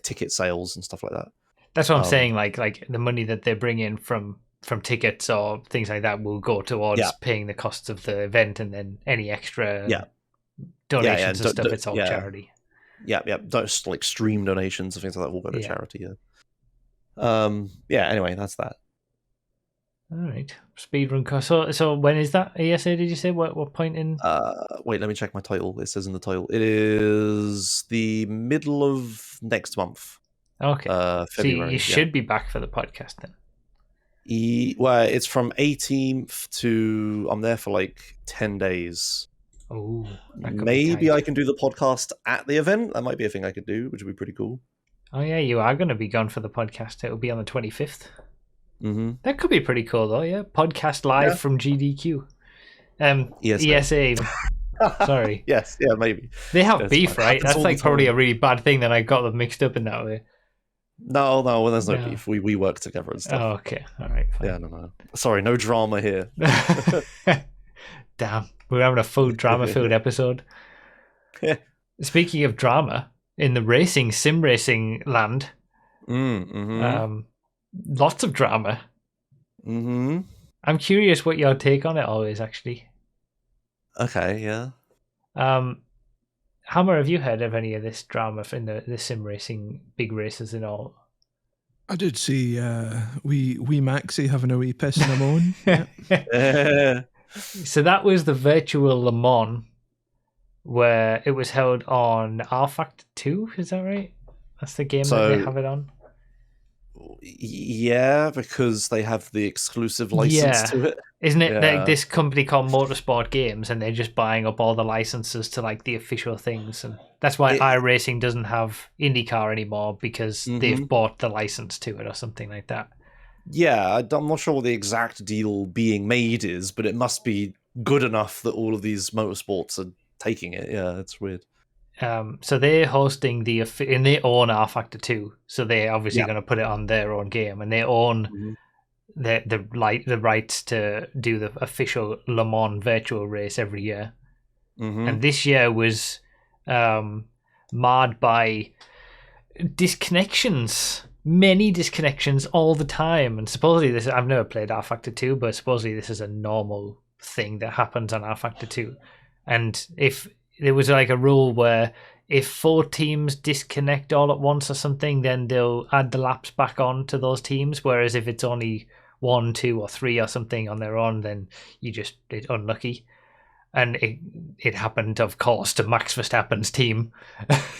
ticket sales and stuff like that. That's what I'm saying. Like the money that they bring in from tickets or things like that will go towards paying the costs of the event, and then any extra donations and stuff, it's all charity. Yeah. Just like stream donations and things like that will go to charity. Yeah. Anyway, that's that. All right. Speedrun Corner. So when is that ESA? Did you say what point in? Wait, let me check my title. It says in the title. It is the middle of next month. Okay. February. So you should be back for the podcast then. Well, it's from 18th to I'm there for like 10 days. Oh, Maybe I can do the podcast at the event. That might be a thing I could do, which would be pretty cool. Oh yeah, you are going to be gone for the podcast. It'll be on the 25th. Mm-hmm. That could be pretty cool though. Yeah, podcast live from GDQ. ESA. Sorry. Yes. Yeah. Maybe they have That's beef, fine. right? That's like probably a really bad thing that I got them mixed up in that way. No. Well, there's no beef. We work together and stuff. Oh, okay. All right. Fine. Yeah. No. Sorry. No drama here. Damn. We're having a full drama-filled episode. Yeah. Speaking of drama, in the sim racing land, lots of drama. Mm-hmm. I'm curious what your take on it all is, actually. Okay, yeah. Hammer, have you heard of any of this drama in the sim racing big races and all? I did see wee Maxie having a wee piss in a moan. Yeah. So that was the virtual Le Mans, where it was held on R Factor 2, is that right? That's the game that they have it on? Yeah, because they have the exclusive license to it. Isn't it like this company called Motorsport Games, and they're just buying up all the licenses to like the official things, and that's why iRacing doesn't have IndyCar anymore, because they've bought the license to it or something like that. Yeah, I'm not sure what the exact deal being made is, but it must be good enough that all of these motorsports are taking it. Yeah, it's weird. So they're hosting and they own R Factor 2, so they're obviously going to put it on their own game, and they own the rights to do the official Le Mans virtual race every year. And this year was marred by disconnections. Many disconnections all the time, and supposedly I've never played R Factor 2, but supposedly this is a normal thing that happens on R Factor 2. And if there was like a rule where if 4 teams disconnect all at once or something, then they'll add the laps back on to those teams, whereas if it's only 1, 2 or 3 or something on their own, then it's unlucky. And it happened, of course, to Max Verstappen's team.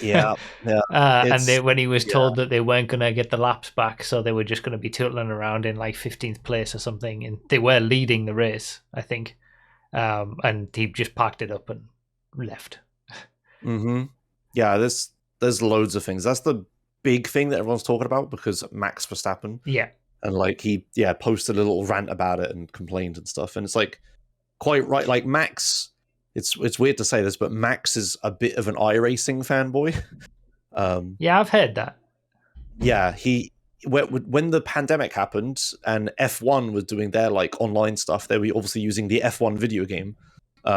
Yeah. And when he was told that they weren't going to get the laps back, so they were just going to be tootling around in like 15th place or something, and they were leading the race, I think. And he just packed it up and left. Yeah, there's loads of things. That's the big thing that everyone's talking about, because Max Verstappen. Yeah. And like he posted a little rant about it and complained and stuff. And it's like, quite right. Like Max, it's weird to say this, but Max is a bit of an iRacing fanboy. Yeah, I've heard that. Yeah, when the pandemic happened and F1 was doing their like online stuff, they were obviously using the F1 video game.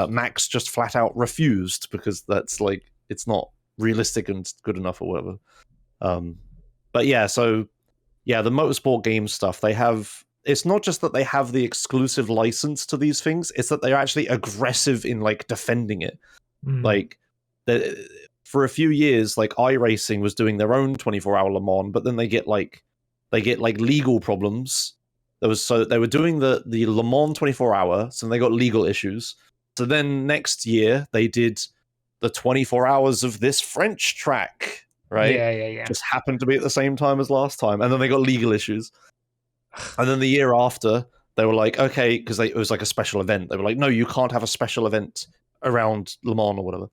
Max just flat out refused, because that's like, it's not realistic and good enough or whatever. But yeah, so yeah, the motorsport game stuff, it's not just that they have the exclusive license to these things, it's that they're actually aggressive in like defending it. Like for a few years, like iRacing was doing their own 24-hour Le Mans, but then they get like legal problems. They were doing the Le Mans 24-hour, so they got legal issues. So then next year they did the 24 hours of this French track, right? Yeah. Just happened to be at the same time as last time, and then they got legal issues. And then the year after, they were like, okay, because it was like a special event. They were like, no, you can't have a special event around Le Mans or whatever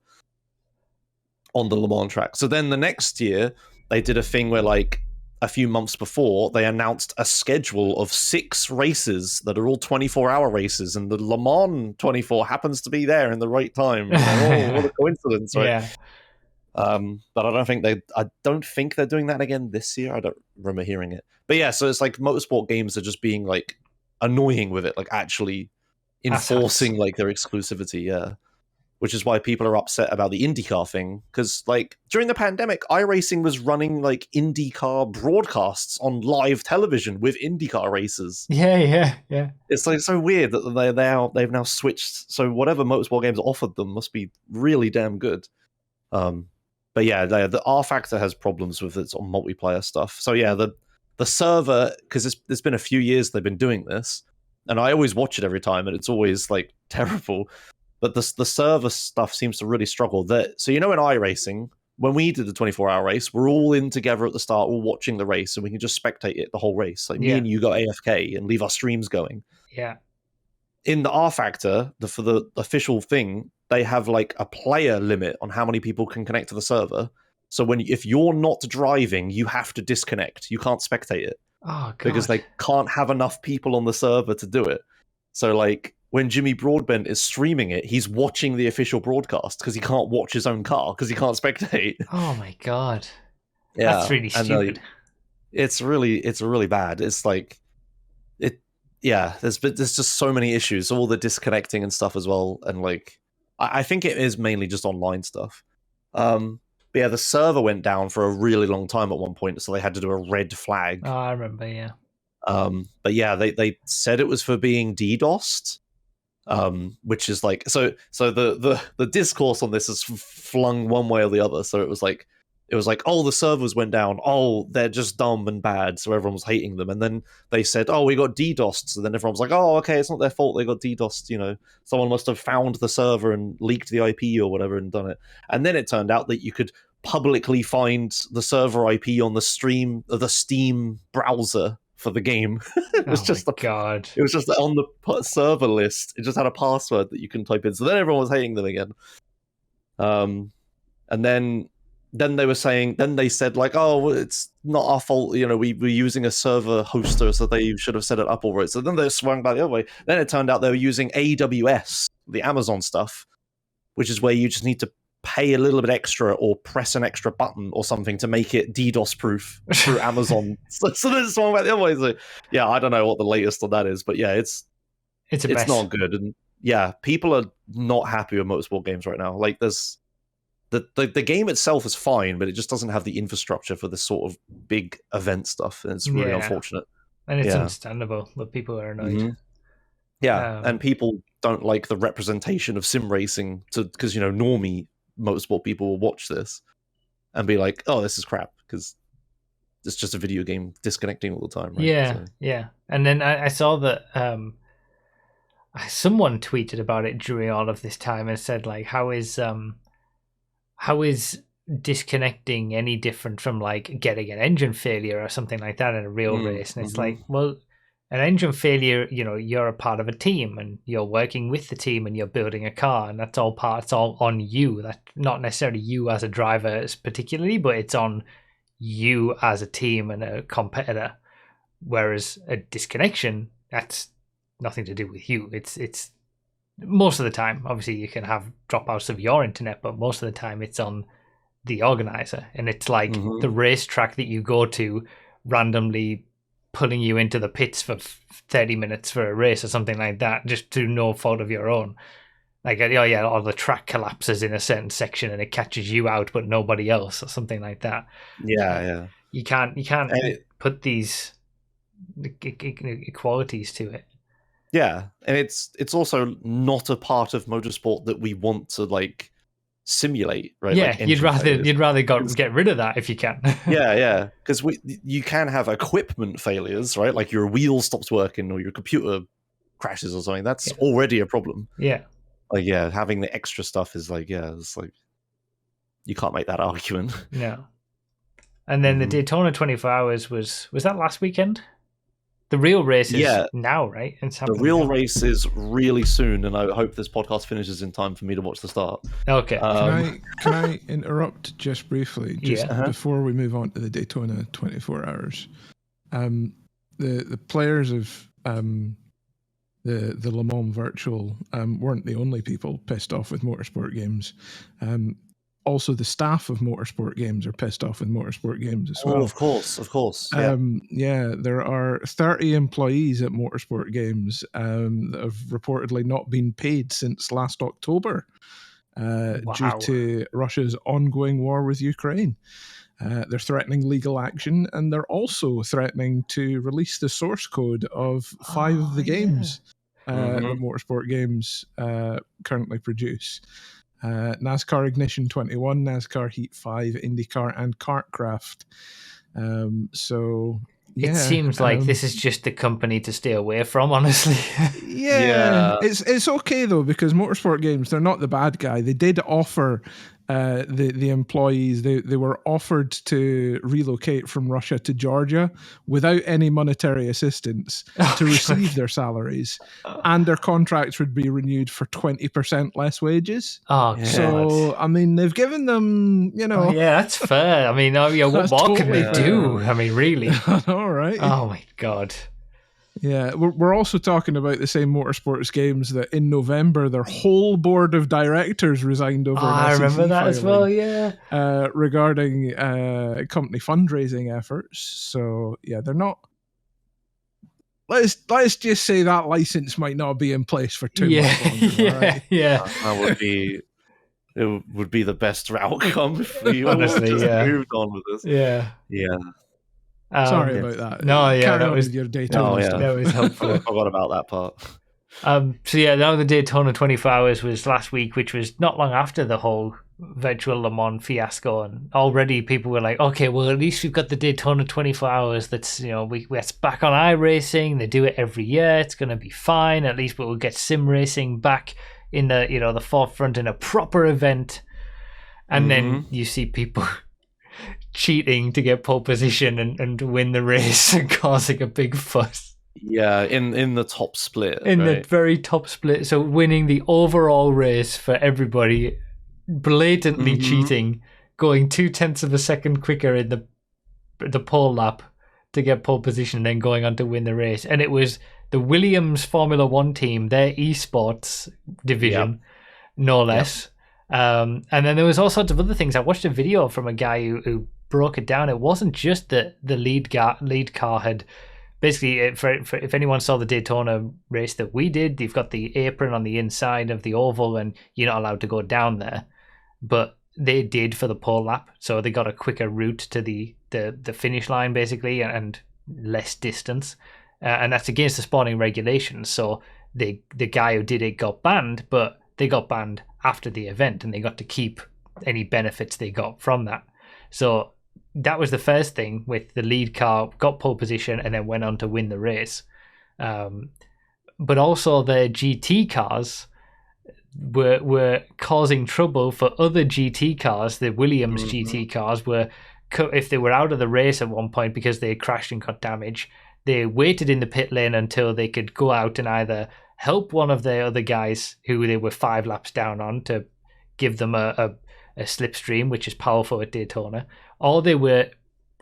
on the Le Mans track. So then the next year, they did a thing where like a few months before, they announced a schedule of 6 races that are all 24-hour races, and the Le Mans 24 happens to be there in the right time. Like, oh, what a coincidence, right? Yeah. But I don't think they're doing that again this year. I don't remember hearing it. But yeah, so it's like motorsport games are just being like annoying with it, like actually enforcing like their exclusivity. Yeah, which is why people are upset about the IndyCar thing, because like during the pandemic, iRacing was running like IndyCar broadcasts on live television with IndyCar races. Yeah. It's like so weird that they've now switched. So whatever motorsport games offered them must be really damn good. But yeah, the R Factor has problems with its multiplayer stuff. So yeah, the server, because it's been a few years they've been doing this, and I always watch it every time, and it's always like terrible. But the server stuff seems to really struggle. So in iRacing, when we did the 24-hour race, we're all in together at the start, all watching the race, and we can just spectate it the whole race. Like me and you got AFK and leave our streams going. Yeah. In the R Factor, for the official thing, they have like a player limit on how many people can connect to the server. So if you're not driving, you have to disconnect. You can't spectate it. Oh, God. Because they can't have enough people on the server to do it. So like when Jimmy Broadbent is streaming it, he's watching the official broadcast because he can't watch his own car because he can't spectate. Oh my God. Yeah, that's really stupid. It's really bad. It's like there's just so many issues, all the disconnecting and stuff as well, and like I think it is mainly just online stuff. But yeah, the server went down for a really long time at one point, so they had to do a red flag. Oh, I remember, yeah. But yeah, they said it was for being DDoSed, which is like so the discourse on this is flung one way or the other. So it was like, oh, the servers went down. Oh, they're just dumb and bad. So everyone was hating them. And then they said, oh, we got DDoSed. So then everyone was like, oh, okay, it's not their fault. They got DDoSed. You know, someone must have found the server and leaked the IP or whatever and done it. And then it turned out that you could publicly find the server IP on the Steam browser for the game. It was God. It was just on the server list. It just had a password that you can type in. So then everyone was hating them again. And then they were saying, then they said like, oh, well, it's not our fault. You know, we were using a server hoster, so they should have set it up all right. So then they swung back the other way. Then it turned out they were using AWS, the Amazon stuff, which is where you just need to pay a little bit extra or press an extra button or something to make it DDoS proof through Amazon. So then it swung back the other way. So yeah, I don't know what the latest on that is, but yeah, it's not good. And yeah, people are not happy with motorsport games right now. Like there's the game itself is fine, but it just doesn't have the infrastructure for this sort of big event stuff, and it's really unfortunate. And it's understandable that people are annoyed. Mm-hmm. Yeah, and people don't like the representation of sim racing because you know normie motorsport people will watch this and be like, "Oh, this is crap," because it's just a video game disconnecting all the time. Right? Yeah, yeah. And then I saw that someone tweeted about it during all of this time and said like, how is disconnecting any different from like getting an engine failure or something like that in a real race? And it's like, well, an engine failure, you know, you're a part of a team and you're working with the team and you're building a car, and that's all it's all on you. That's not necessarily you as a driver particularly, but it's on you as a team and a competitor. Whereas a disconnection, that's nothing to do with you. It's most of the time, obviously you can have dropouts of your internet, but most of the time it's on the organizer, and it's like the racetrack that you go to randomly pulling you into the pits for 30 minutes for a race or something like that, just through no fault of your own. Like, oh yeah, or the track collapses in a certain section and it catches you out but nobody else or something like that. Yeah. You can't put these equalities to it. Yeah, and it's also not a part of motorsport that we want to like simulate, right? Yeah, like you'd rather get rid of that if you can. yeah, because you can have equipment failures, right? Like your wheel stops working or your computer crashes or something. That's already a problem. Yeah, like having the extra stuff is like it's like you can't make that argument. No. And then the Daytona 24 Hours was that last weekend? The real race is now, right? The real race is really soon, and I hope this podcast finishes in time for me to watch the start. Okay. Can I interrupt just briefly, before we move on to the Daytona 24 Hours? The players of the Le Mans Virtual weren't the only people pissed off with motorsport games. Also, the staff of motorsport games are pissed off with motorsport games as well. Oh, of course. There are 30 employees at motorsport games that have reportedly not been paid since last October due to Russia's ongoing war with Ukraine. They're threatening legal action, and they're also threatening to release the source code of 5 of the games that motorsport games currently produce. NASCAR Ignition 21, NASCAR Heat 5, IndyCar, and KartCraft. It seems like this is just the company to stay away from, honestly. It's okay though, because motorsport games, they're not the bad guy. They did offer the employees, they were offered to relocate from Russia to Georgia without any monetary assistance to receive their salaries, and their contracts would be renewed for 20% less wages. Oh, so I mean, they've given them, yeah, that's fair. I mean, what more can they do? I mean, really. All right. Oh my God. Yeah, we're also talking about the same motorsports games that in November their whole board of directors resigned over. I remember that as well. Yeah, regarding company fundraising efforts. So yeah, they're not. Let's just say that license might not be in place for too much longer. Yeah. That would be. It would be the best outcome if we honestly all just moved on with this. Yeah. Sorry about that. No, yeah, that was your Daytona stuff. That was helpful. I forgot about that part. So yeah, now the Daytona 24 Hours was last week, which was not long after the whole virtual Le Mans fiasco, and already people were like, okay, well at least we've got the Daytona 24 Hours. That's we're back on iRacing. They do it every year. It's gonna be fine. At least we'll get sim racing back in the the forefront in a proper event. And then you see people cheating to get pole position and win the race and causing a big fuss. Yeah, in the top split. The very top split. So winning the overall race for everybody, blatantly cheating, going 0.2 of a second quicker in the pole lap to get pole position, and then going on to win the race. And it was the Williams Formula One team, their esports division, no less. And then there was all sorts of other things. I watched a video from a guy who broke it down. It wasn't just that the lead car had basically, if anyone saw the Daytona race that we did, you've got the apron on the inside of the oval and you're not allowed to go down there. But they did for the pole lap, so they got a quicker route to the finish line basically, and less distance. And that's against the spawning regulations. So the guy who did it got banned, but they got banned after the event, and they got to keep any benefits they got from that. So that was the first thing, with the lead car got pole position and then went on to win the race. But also the GT cars were causing trouble for other GT cars. The Williams GT cars were, if they were out of the race at one point because they crashed and got damage, they waited in the pit lane until they could go out and either help one of the other guys who they were 5 laps down on to give them a slipstream, which is powerful at Daytona, or they were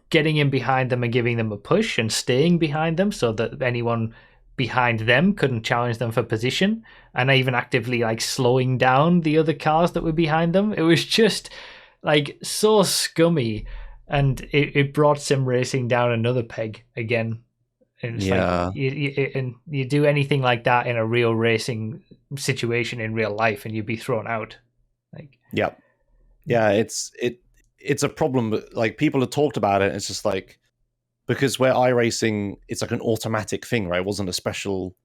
getting in behind them and giving them a push and staying behind them so that anyone behind them couldn't challenge them for position, and even actively slowing down the other cars that were behind them. It was just so scummy, and it brought sim racing down another peg again. And it's you do anything like that in a real racing situation in real life, and you'd be thrown out. It's a problem. But people have talked about it. It's just because where iRacing, it's an automatic thing, right? It wasn't a special,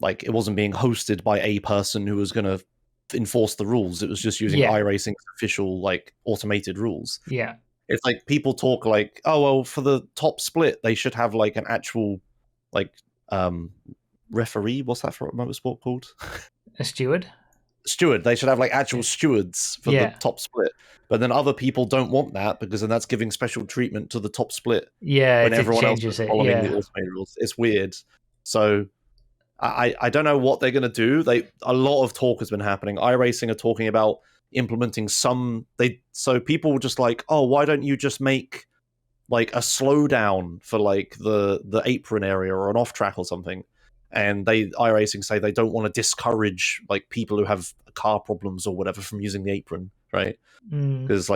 it wasn't being hosted by a person who was going to enforce the rules. It was just using iRacing's official automated rules. Yeah. It's people talk oh, well, for the top split, they should have an actual referee. What's that for a motorsport called? A steward? Steward. They should have actual stewards for the top split. But then other people don't want that, because then that's giving special treatment to the top split. Yeah, when everyone else is following the automated rules. It's weird. So I don't know what they're going to do. A lot of talk has been happening. iRacing are talking about implementing so people were just oh, why don't you just make a slowdown for the apron area or an off track or something? And iRacing say they don't want to discourage people who have car problems or whatever from using the apron, right? Because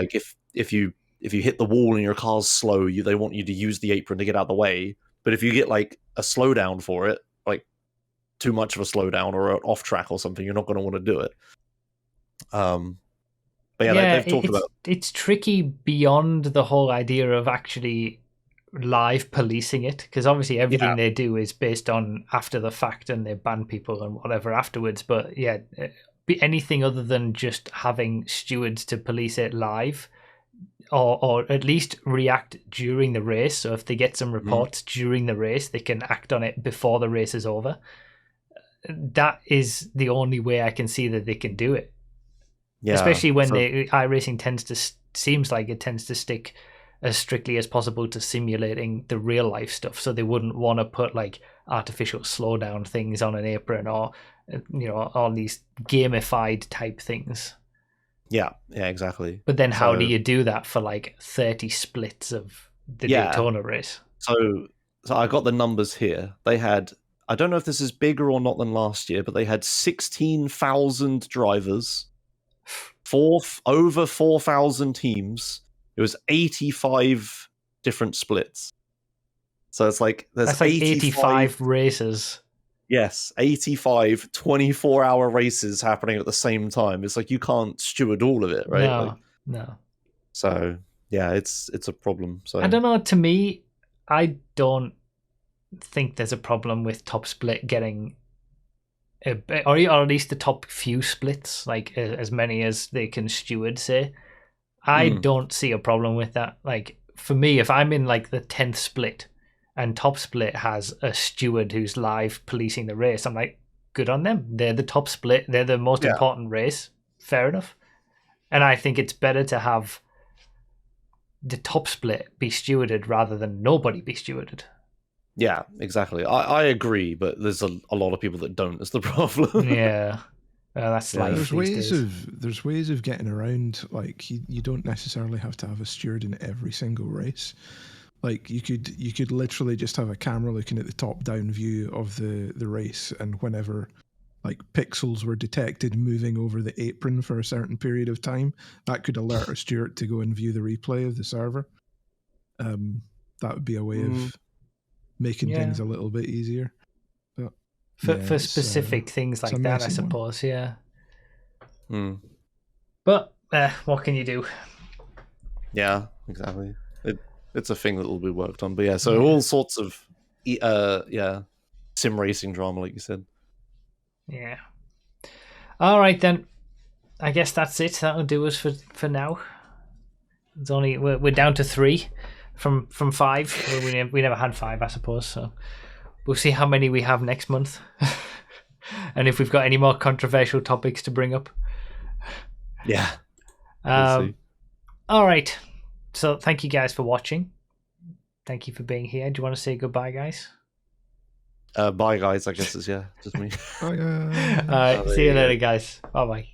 if you hit the wall and your car's slow, they want you to use the apron to get out of the way. But if you get a slowdown for it, too much of a slowdown or an off track or something, you're not going to want to do it. But they've talked about it's tricky beyond the whole idea of actually live policing it, because obviously everything they do is based on after the fact, and they ban people and whatever afterwards. But be anything other than just having stewards to police it live, or at least react during the race. So if they get some reports during the race, they can act on it before the race is over. That is the only way I can see that they can do it. Yeah, especially when so- the iRacing seems like it tends to stick as strictly as possible to simulating the real life stuff. So they wouldn't want to put like artificial slowdown things on an apron or all these gamified type things. yeah, exactly. But then how do So- you do that for like 30 splits of the Daytona race? So I got the numbers here. They had, I don't know if this is bigger or not than last year, but they had 16,000 drivers, over 4,000 teams. It was 85 different splits. So it's like That's like 85 races. Yes, 85 24-hour races happening at the same time. It's like you can't steward all of it, right? No. So yeah, it's a problem. So I don't know. To me, I don't think there's a problem with top split getting, or at least the top few splits, like as many as they can steward. Say, I don't see a problem with that. Like for me, if I'm in like the 10th split, and top split has a steward who's live policing the race, I'm like, good on them. They're the top split. They're the most important race. Fair enough. And I think it's better to have the top split be stewarded rather than nobody be stewarded. Yeah, exactly. I agree, but there's a lot of people that don't. Is the problem? Yeah, that's life. There's ways of getting around. Like you don't necessarily have to have a steward in every single race. Like you could literally just have a camera looking at the top down view of the race, and whenever like pixels were detected moving over the apron for a certain period of time, that could alert a steward to go and view the replay of the server. That would be a way of making things a little bit easier. But for specific things like that, I suppose. Yeah. But what can you do? Yeah, exactly. It's a thing that will be worked on. But yeah, so all sorts of sim racing drama, like you said. Yeah. All right then. I guess that's it. That'll do us for now. It's only we're down to 3 from 5. We never had 5, I suppose. So we'll see how many we have next month, and if we've got any more controversial topics to bring up. Yeah. We'll see. All right. So thank you guys for watching. Thank you for being here. Do you want to say goodbye, guys? Bye, guys. I guess it's just me. Bye, All right. See you later, guys. Bye bye.